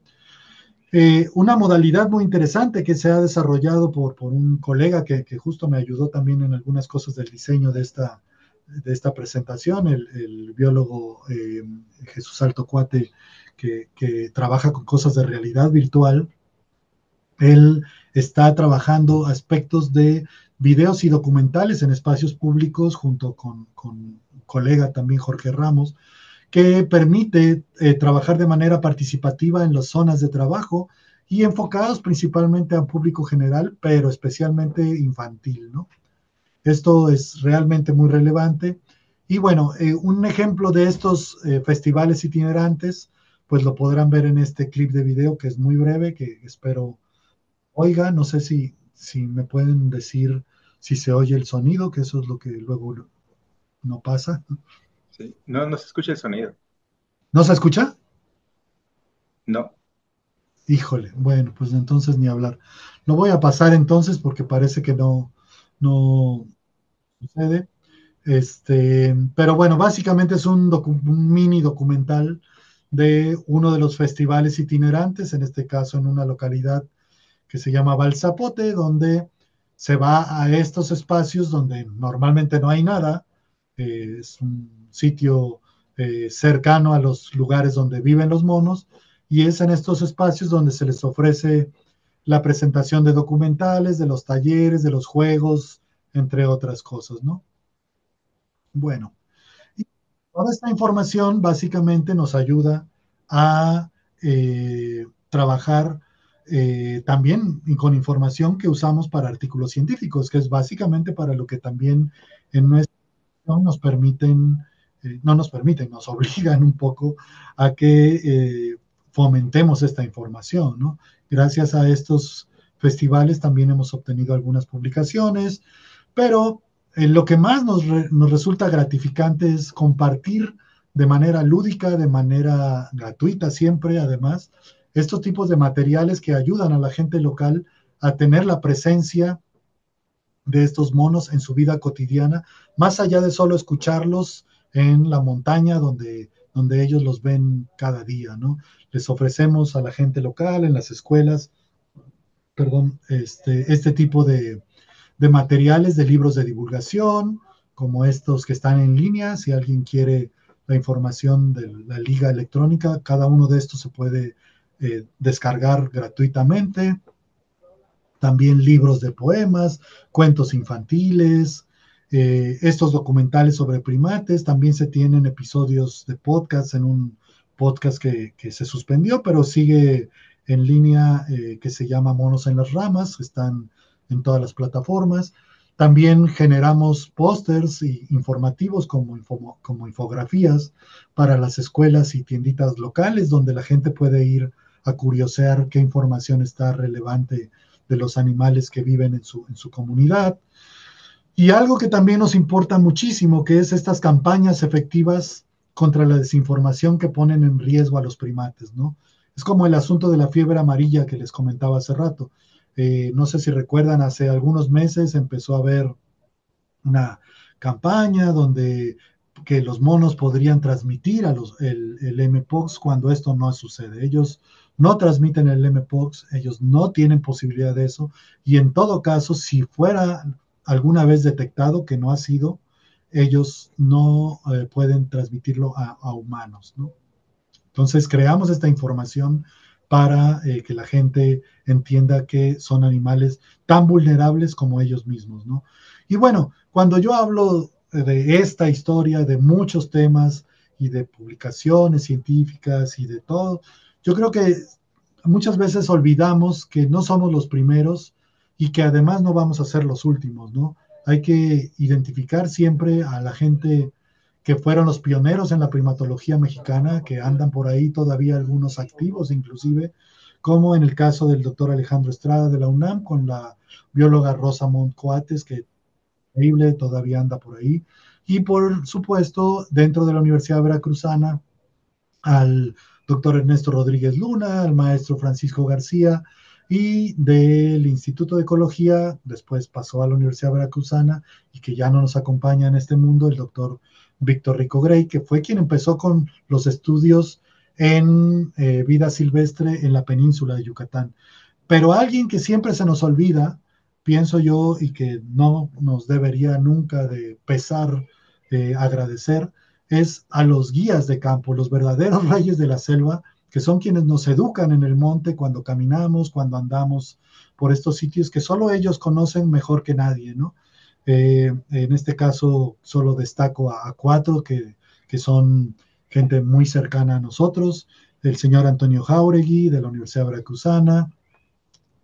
Una modalidad muy interesante que se ha desarrollado por un colega que justo me ayudó también en algunas cosas del diseño de esta presentación, el biólogo Jesús Alto Cuate, que trabaja con cosas de realidad virtual. Él está trabajando aspectos de videos y documentales en espacios públicos junto con colega también Jorge Ramos, que permite trabajar de manera participativa en las zonas de trabajo y enfocados principalmente a público general, pero especialmente infantil, ¿no? Esto es realmente muy relevante. Y bueno, un ejemplo de estos festivales itinerantes, pues lo podrán ver en este clip de video que es muy breve, que espero oiga. No sé si me pueden decir si se oye el sonido, que eso es lo que luego no pasa. Sí. No, no se escucha el sonido. ¿No se escucha? No. Híjole, bueno, pues entonces ni hablar. Lo voy a pasar entonces porque parece que no sucede. Pero bueno, básicamente es un mini documental de uno de los festivales itinerantes, en este caso en una localidad que se llama Balzapote, donde se va a estos espacios donde normalmente no hay nada. Es un sitio cercano a los lugares donde viven los monos, y es en estos espacios donde se les ofrece la presentación de documentales, de los talleres, de los juegos, entre otras cosas, ¿no? Bueno, y toda esta información básicamente nos ayuda a trabajar también con información que usamos para artículos científicos, que es básicamente para lo que también en nuestra nos permiten, no nos permiten, nos obligan un poco a que fomentemos esta información, ¿no? Gracias a estos festivales también hemos obtenido algunas publicaciones, pero lo que más nos resulta gratificante es compartir de manera lúdica, de manera gratuita siempre, además, estos tipos de materiales que ayudan a la gente local a tener la presencia de estos monos en su vida cotidiana, más allá de solo escucharlos en la montaña donde ellos los ven cada día, ¿no? Les ofrecemos a la gente local, en las escuelas, perdón, este tipo de materiales, de libros de divulgación, como estos que están en línea. Si alguien quiere la información de la liga electrónica, cada uno de estos se puede descargar gratuitamente. También libros de poemas, cuentos infantiles, estos documentales sobre primates. También se tienen episodios de podcast en un podcast que se suspendió, pero sigue en línea, que se llama Monos en las Ramas. Están en todas las plataformas. También generamos pósters informativos como infografías para las escuelas y tienditas locales, donde la gente puede ir a curiosear qué información está relevante de los animales que viven en su comunidad. Y algo que también nos importa muchísimo, que es estas campañas efectivas contra la desinformación que ponen en riesgo a los primates, ¿no? Es como el asunto de la fiebre amarilla que les comentaba hace rato. No sé si recuerdan, hace algunos meses empezó a haber una campaña donde que los monos podrían transmitir el mpox, cuando esto no sucede. Ellos no transmiten el mpox, ellos no tienen posibilidad de eso, y en todo caso, si fuera alguna vez detectado, que no ha sido, ellos no pueden transmitirlo a humanos, ¿no? Entonces creamos esta información para que la gente entienda que son animales tan vulnerables como ellos mismos, ¿no? Y bueno, cuando yo hablo de esta historia, de muchos temas y de publicaciones científicas y de todo, yo creo que muchas veces olvidamos que no somos los primeros y que además no vamos a ser los últimos, ¿no? Hay que identificar siempre a la gente que fueron los pioneros en la primatología mexicana, que andan por ahí todavía algunos activos inclusive, como en el caso del doctor Alejandro Estrada de la UNAM, con la bióloga Rosa Montt Coates, que increíble, todavía anda por ahí. Y por supuesto, dentro de la Universidad Veracruzana, al doctor Ernesto Rodríguez Luna, al maestro Francisco García, y del Instituto de Ecología, después pasó a la Universidad Veracruzana y que ya no nos acompaña en este mundo, el doctor Víctor Rico Grey, que fue quien empezó con los estudios en vida silvestre en la península de Yucatán. Pero alguien que siempre se nos olvida, pienso yo, y que no nos debería nunca de pesar agradecer, es a los guías de campo, los verdaderos reyes de la selva, que son quienes nos educan en el monte cuando caminamos, cuando andamos por estos sitios que solo ellos conocen mejor que nadie, ¿no? En este caso solo destaco a cuatro que son gente muy cercana a nosotros: el señor Antonio Jáuregui de la Universidad Veracruzana,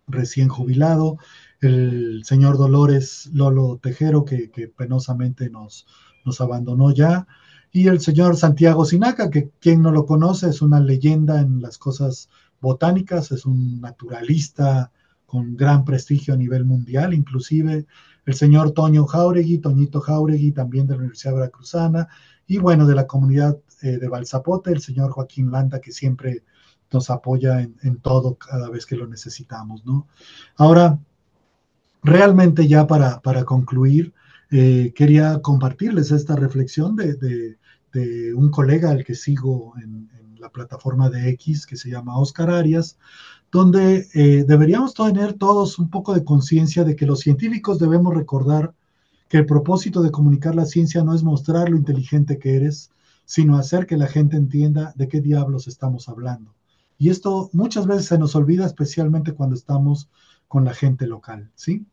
recién jubilado; el señor Dolores Lolo Tejero, que penosamente nos abandonó ya; y el señor Santiago Sinaca, que quien no lo conoce es una leyenda en las cosas botánicas, es un naturalista con gran prestigio a nivel mundial, inclusive el señor Toño Jáuregui, Toñito Jáuregui, también de la Universidad Veracruzana, y bueno, de la comunidad de Balzapote, el señor Joaquín Landa, que siempre nos apoya en todo cada vez que lo necesitamos, ¿no? Ahora, realmente ya para concluir, quería compartirles esta reflexión de un colega al que sigo en la plataforma de X, que se llama Oscar Arias, donde deberíamos tener todos un poco de conciencia de que los científicos debemos recordar que el propósito de comunicar la ciencia no es mostrar lo inteligente que eres, sino hacer que la gente entienda de qué diablos estamos hablando. Y esto muchas veces se nos olvida, especialmente cuando estamos con la gente local, ¿sí?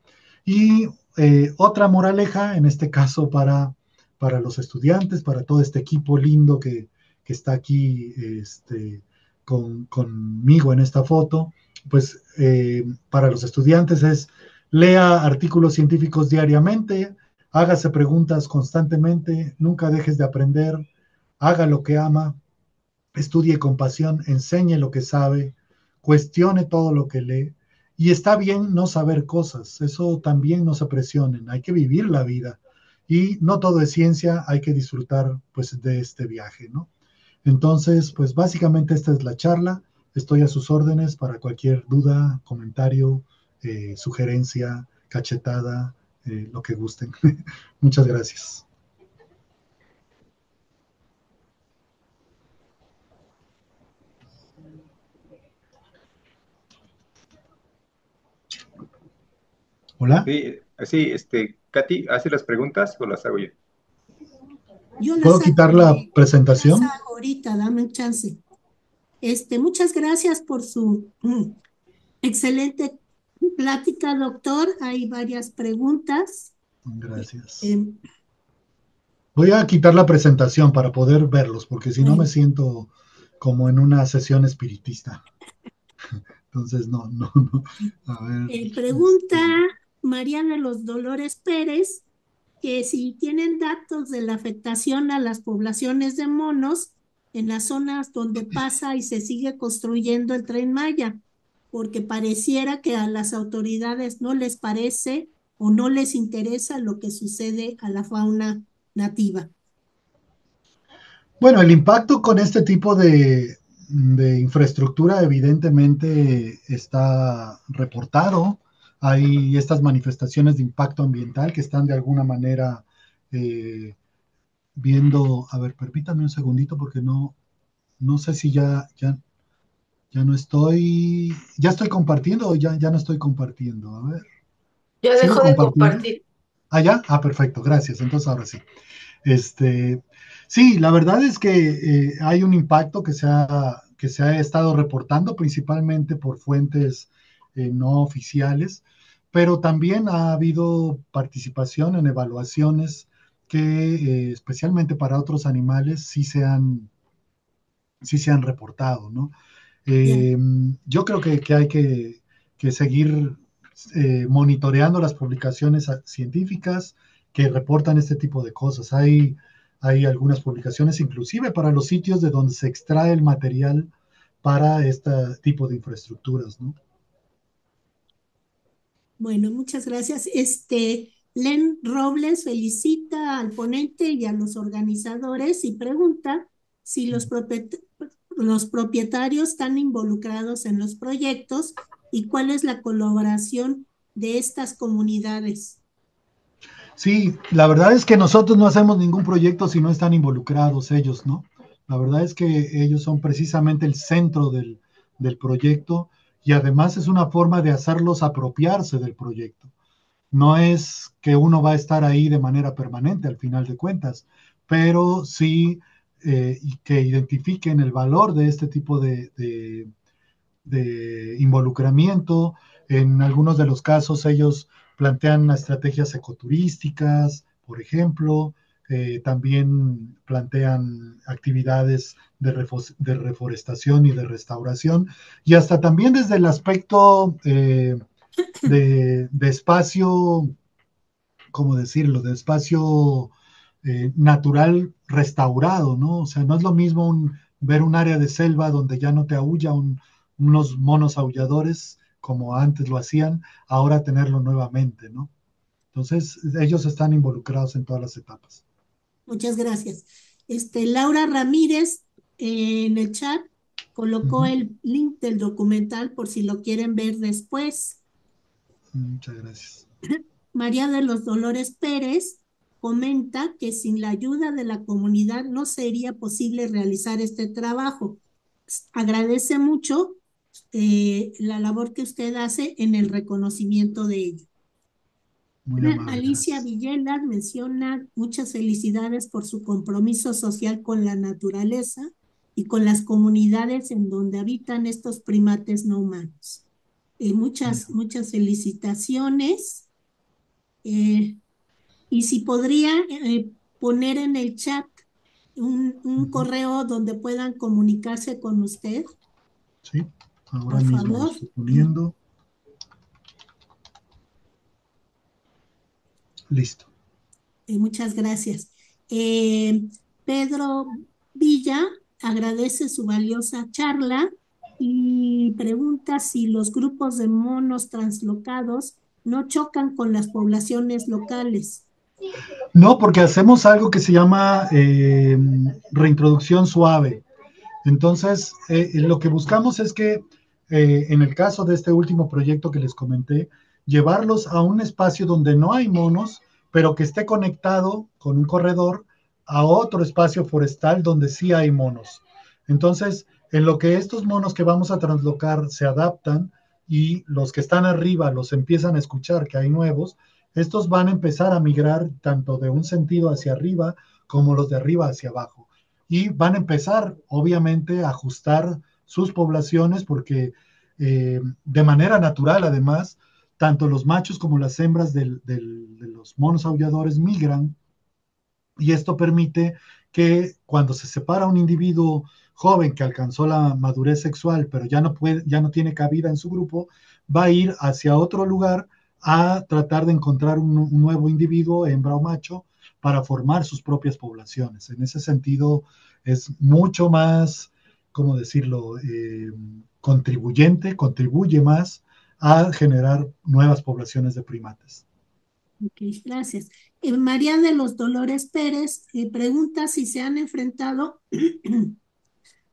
Y otra moraleja, en este caso para los estudiantes, para todo este equipo lindo que está aquí conmigo en esta foto, pues para los estudiantes es: lea artículos científicos diariamente, hágase preguntas constantemente, nunca dejes de aprender, haga lo que ama, estudie con pasión, enseñe lo que sabe, cuestione todo lo que lee. Y está bien no saber cosas, eso también no se presionen, hay que vivir la vida. Y no todo es ciencia, hay que disfrutar pues de este viaje, ¿no? Entonces, pues básicamente esta es la charla. Estoy a sus órdenes para cualquier duda, comentario, sugerencia, cachetada, lo que gusten. Muchas gracias. Hola. Sí, Katy, ¿hace las preguntas o las hago yo? ¿Puedo quitar la presentación? Las hago ahorita, dame un chance. Muchas gracias por su excelente plática, doctor. Hay varias preguntas. Gracias. Voy a quitar la presentación para poder verlos, porque si no me siento como en una sesión espiritista. Entonces, no. A ver. Pregunta María de los Dolores Pérez, que si tienen datos de la afectación a las poblaciones de monos en las zonas donde pasa y se sigue construyendo el Tren Maya, porque pareciera que a las autoridades no les parece o no les interesa lo que sucede a la fauna nativa. Bueno, el impacto con este tipo de infraestructura evidentemente está reportado. Hay estas manifestaciones de impacto ambiental que están de alguna manera viendo. A ver, permítame un segundito porque no sé si ya no estoy. ¿Ya estoy compartiendo o ya no estoy compartiendo? A ver. Ya dejó de compartir. ¿Ya? Perfecto, gracias. Entonces ahora sí. Sí, la verdad es que hay un impacto que se ha estado reportando principalmente por fuentes no oficiales, pero también ha habido participación en evaluaciones que especialmente para otros animales sí se han reportado, ¿no? Yo creo que hay que seguir monitoreando las publicaciones científicas que reportan este tipo de cosas. Hay algunas publicaciones inclusive para los sitios de donde se extrae el material para este tipo de infraestructuras, ¿no? Bueno, muchas gracias. Len Robles felicita al ponente y a los organizadores y pregunta si los propietarios están involucrados en los proyectos y cuál es la colaboración de estas comunidades. Sí, la verdad es que nosotros no hacemos ningún proyecto si no están involucrados ellos, ¿no? La verdad es que ellos son precisamente el centro del proyecto y además es una forma de hacerlos apropiarse del proyecto. No es que uno va a estar ahí de manera permanente al final de cuentas, pero sí y que identifiquen el valor de este tipo de involucramiento. En algunos de los casos ellos plantean estrategias ecoturísticas, por ejemplo, también plantean actividades de reforestación y de restauración, y hasta también desde el aspecto de espacio, ¿cómo decirlo?, de espacio natural restaurado, ¿no? O sea, no es lo mismo ver un área de selva donde ya no te aúlla unos monos aulladores como antes lo hacían, ahora tenerlo nuevamente, ¿no? Entonces, ellos están involucrados en todas las etapas. Muchas gracias. Laura Ramírez en el chat colocó el link del documental por si lo quieren ver después. Muchas gracias. María de los Dolores Pérez comenta que sin la ayuda de la comunidad no sería posible realizar este trabajo. Agradece mucho la labor que usted hace en el reconocimiento de ello. Muy amable, Alicia gracias. Villelas menciona muchas felicidades por su compromiso social con la naturaleza y con las comunidades en donde habitan estos primates no humanos. Muchas felicitaciones. Y si podría poner en el chat un correo donde puedan comunicarse con usted. Sí, ahora por mismo favor. lo estoy poniendo. Listo. Muchas gracias. Pedro Villa agradece su valiosa charla y pregunta si los grupos de monos translocados no chocan con las poblaciones locales. No, porque hacemos algo que se llama reintroducción suave. Entonces, lo que buscamos es que, en el caso de este último proyecto que les comenté, llevarlos a un espacio donde no hay monos, pero que esté conectado con un corredor a otro espacio forestal donde sí hay monos. Entonces, en lo que estos monos que vamos a translocar se adaptan y los que están arriba los empiezan a escuchar que hay nuevos, estos van a empezar a migrar tanto de un sentido hacia arriba como los de arriba hacia abajo. Y van a empezar, obviamente, a ajustar sus poblaciones porque de manera natural, además, tanto los machos como las hembras de los monos aulladores migran, y esto permite que cuando se separa un individuo joven que alcanzó la madurez sexual, pero ya no tiene cabida en su grupo, va a ir hacia otro lugar a tratar de encontrar un nuevo individuo, hembra o macho, para formar sus propias poblaciones. En ese sentido, es mucho más, ¿cómo decirlo?, contribuye más a generar nuevas poblaciones de primates. Ok, gracias. María de los Dolores Pérez pregunta si se han enfrentado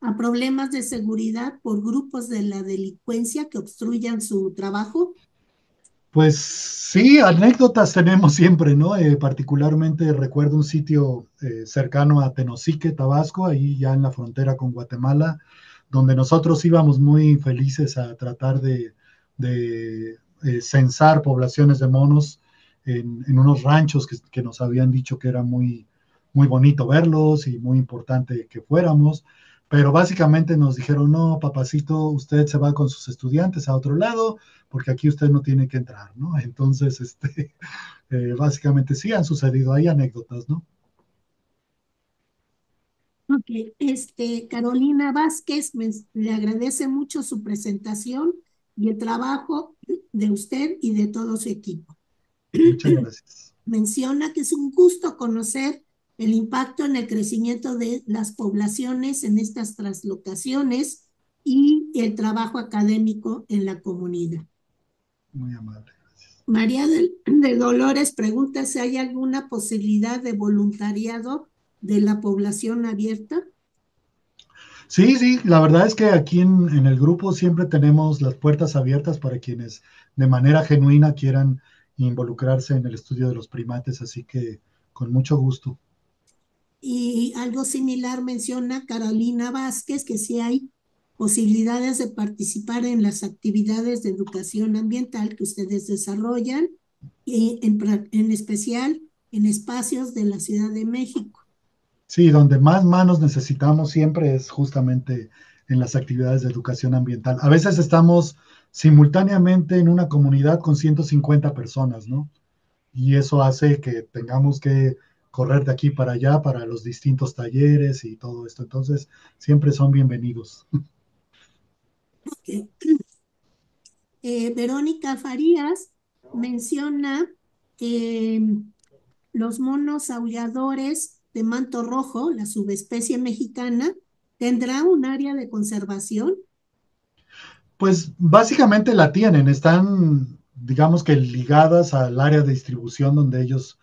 a problemas de seguridad por grupos de la delincuencia que obstruyan su trabajo. Pues sí, anécdotas tenemos siempre, ¿no? Particularmente recuerdo un sitio cercano a Tenosique, Tabasco, ahí ya en la frontera con Guatemala, donde nosotros íbamos muy felices a tratar de censar poblaciones de monos en unos ranchos que nos habían dicho que era muy, muy bonito verlos y muy importante que fuéramos. Pero básicamente nos dijeron, no, papacito, usted se va con sus estudiantes a otro lado, porque aquí usted no tiene que entrar, ¿no? Entonces, básicamente sí han sucedido, hay anécdotas, ¿no? Ok, Carolina Vázquez le agradece mucho su presentación y el trabajo de usted y de todo su equipo. Muchas gracias. Menciona que es un gusto conocer el impacto en el crecimiento de las poblaciones en estas translocaciones y el trabajo académico en la comunidad. Muy amable, gracias. María de Dolores pregunta si hay alguna posibilidad de voluntariado de la población abierta. Sí, la verdad es que aquí en el grupo siempre tenemos las puertas abiertas para quienes de manera genuina quieran involucrarse en el estudio de los primates, así que con mucho gusto. Y algo similar menciona Carolina Vázquez, que sí hay posibilidades de participar en las actividades de educación ambiental que ustedes desarrollan, en especial en espacios de la Ciudad de México. Sí, donde más manos necesitamos siempre es justamente en las actividades de educación ambiental. A veces estamos simultáneamente en una comunidad con 150 personas, ¿no? Y eso hace que tengamos que correr de aquí para allá para los distintos talleres y todo esto. Entonces, siempre son bienvenidos. Verónica Farías menciona eh, los monos aulladores de manto rojo, la subespecie mexicana, ¿tendrá un área de conservación? Pues básicamente la tienen, están, digamos que ligadas al área de distribución donde ellos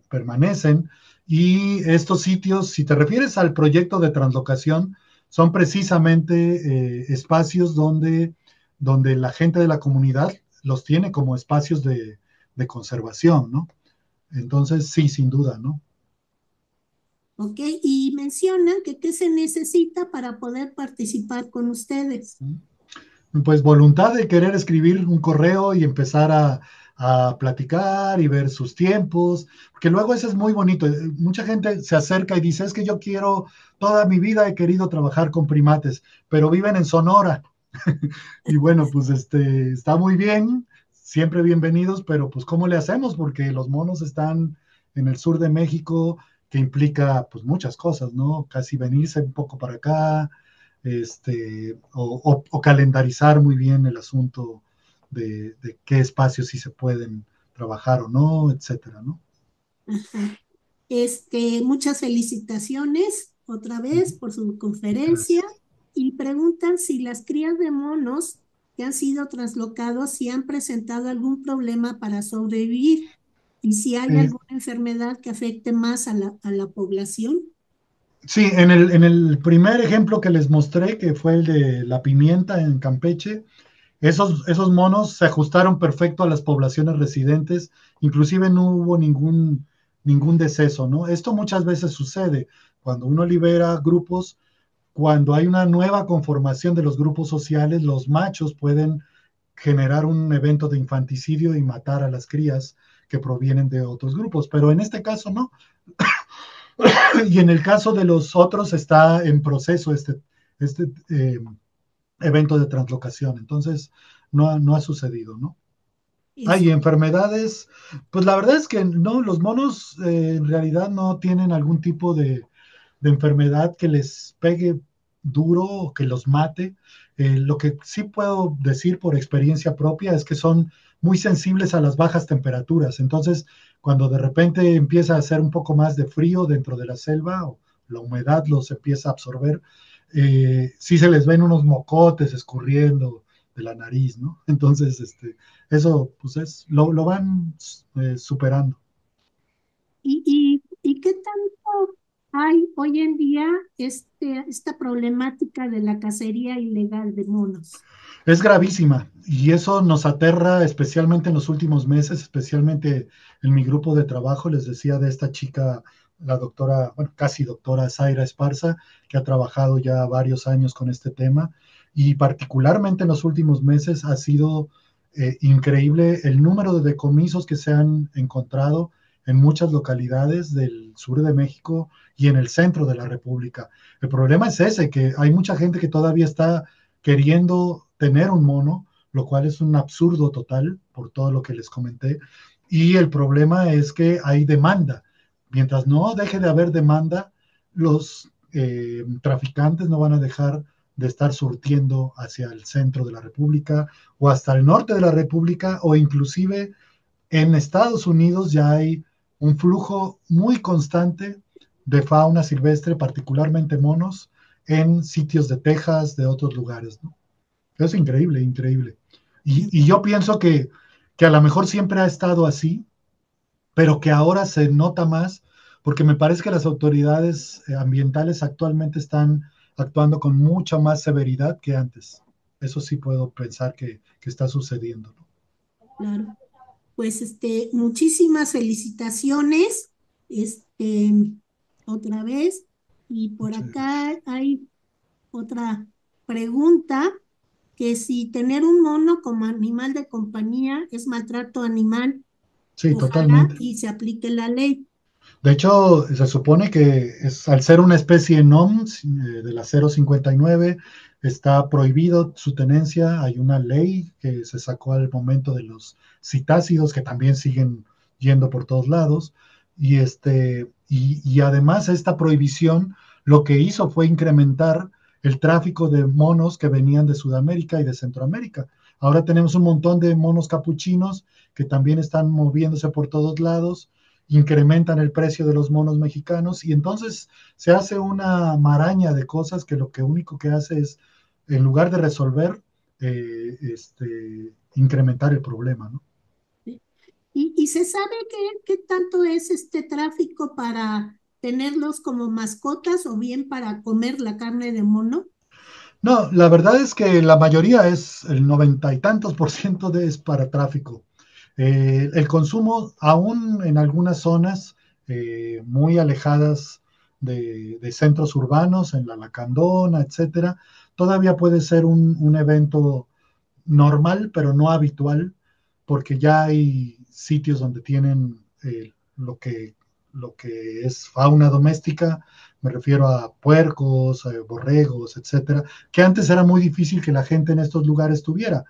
permanecen. Y estos sitios, si te refieres al proyecto de translocación, son precisamente espacios donde la gente de la comunidad los tiene como espacios de conservación, ¿no? Entonces, sí, sin duda, ¿no? ¿Ok? Y mencionan que qué se necesita para poder participar con ustedes. Pues voluntad de querer escribir un correo y empezar a platicar y ver sus tiempos, porque luego eso es muy bonito. Mucha gente se acerca y dice, es que yo quiero, toda mi vida he querido trabajar con primates, pero viven en Sonora. Y bueno, pues está muy bien, siempre bienvenidos, pero pues ¿cómo le hacemos? Porque los monos están en el sur de México, que implica pues muchas cosas, ¿no? Casi venirse un poco para acá, o calendarizar muy bien el asunto de qué espacios sí se pueden trabajar o no, etcétera, ¿no? Ajá. Muchas felicitaciones otra vez por su conferencia Gracias. y preguntan si las crías de monos que han sido traslocados si han presentado algún problema para sobrevivir y si hay Eh, alguna enfermedad que afecte más a la población. sí, en el primer ejemplo que les mostré, que fue el de la pimienta en Campeche, esos monos se ajustaron perfecto a las poblaciones residentes, inclusive no hubo ningún deceso, ¿no? Esto muchas veces sucede cuando uno libera grupos, cuando hay una nueva conformación de los grupos sociales, los machos pueden generar un evento de infanticidio y matar a las crías que provienen de otros grupos, pero en este caso no. Y en el caso de los otros está en proceso este evento de translocación, entonces no ha sucedido, ¿no? Es, Hay enfermedades, pues la verdad es que no, los monos en realidad no tienen algún tipo de enfermedad que les pegue duro o que los mate. Lo que sí puedo decir por experiencia propia es que son muy sensibles a las bajas temperaturas. Entonces, cuando de repente empieza a hacer un poco más de frío dentro de la selva o la humedad los empieza a absorber, sí se les ven unos mocotes escurriendo de la nariz, ¿no? Entonces, eso pues lo van superando. ¿Y qué tanto hay hoy en día esta problemática de la cacería ilegal de monos? Es gravísima y eso nos aterra especialmente en los últimos meses, especialmente en mi grupo de trabajo. Les decía de esta chica, la doctora, bueno, casi doctora Zaira Esparza, que ha trabajado ya varios años con este tema y particularmente en los últimos meses ha sido increíble el número de decomisos que se han encontrado en muchas localidades del sur de México y en el centro de la República. El problema es ese, que hay mucha gente que todavía está queriendo tener un mono, lo cual es un absurdo total por todo lo que les comenté. Y el problema es que hay demanda. Mientras no deje de haber demanda, los traficantes no van a dejar de estar surtiendo hacia el centro de la República o hasta el norte de la República o inclusive en Estados Unidos ya hay un flujo muy constante de fauna silvestre, particularmente monos, en sitios de Texas, de otros lugares, ¿no? Es increíble, increíble. Y yo pienso que a lo mejor siempre ha estado así, pero que ahora se nota más, porque me parece que las autoridades ambientales actualmente están actuando con mucha más severidad que antes. Eso sí puedo pensar que está sucediendo, ¿no? Claro. Pues muchísimas felicitaciones, este, otra vez. Y por Muchas gracias. acá hay otra pregunta, que si tener un mono como animal de compañía es maltrato animal, Sí, ojalá totalmente. y se aplique la ley. De hecho, se supone que al ser una especie NOM de la 059, está prohibido su tenencia. Hay una ley que se sacó al momento de los citácidos que también siguen yendo por todos lados. Y además esta prohibición lo que hizo fue incrementar el tráfico de monos que venían de Sudamérica y de Centroamérica. Ahora tenemos un montón de monos capuchinos que también están moviéndose por todos lados, incrementan el precio de los monos mexicanos y entonces se hace una maraña de cosas que lo que único que hace es, en lugar de resolver, incrementar el problema, ¿no? ¿Y se sabe qué tanto es este tráfico para tenerlos como mascotas o bien para comer la carne de mono? No, la verdad es que la mayoría es el 90 y tantos % es para tráfico. El consumo, aún en algunas zonas muy alejadas de centros urbanos, en la Lacandona, etcétera, todavía puede ser un evento normal, pero no habitual, porque ya hay sitios donde tienen lo que es fauna doméstica, me refiero a puercos, borregos, etcétera, que antes era muy difícil que la gente en estos lugares tuviera.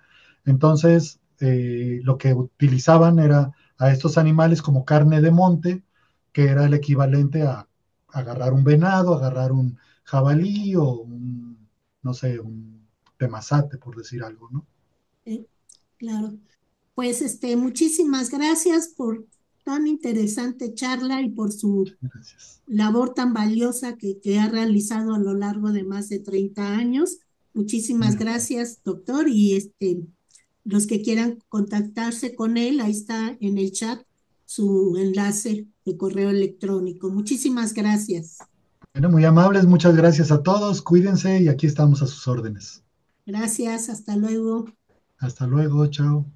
Entonces, lo que utilizaban era a estos animales como carne de monte, que era el equivalente a agarrar un venado, agarrar un jabalí o no sé, un temazate, por decir algo, ¿no? Claro. Pues muchísimas gracias por tan interesante charla y por su Gracias. labor tan valiosa que ha realizado a lo largo de más de 30 años. Muchísimas gracias, doctor. Y los que quieran contactarse con él, ahí está en el chat su enlace de correo electrónico. Muchísimas gracias. Bueno, muy amables, muchas gracias a todos, cuídense y aquí estamos a sus órdenes. Gracias, hasta luego. Hasta luego, chao.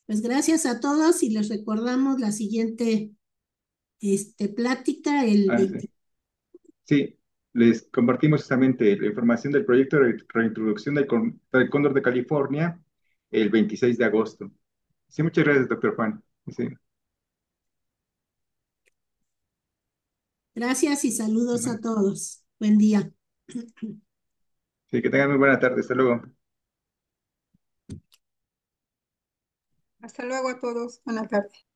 Pues gracias a todos y les recordamos la siguiente plática el Ah, sí. 20. Sí, les compartimos justamente la información del proyecto de reintroducción del cóndor de California el 26 de agosto. Sí, muchas gracias, doctor Juan. Sí, Gracias y saludos a todos. Buen día. sí, que tengan muy buena tarde. Hasta luego. Hasta luego a todos. Buenas tardes.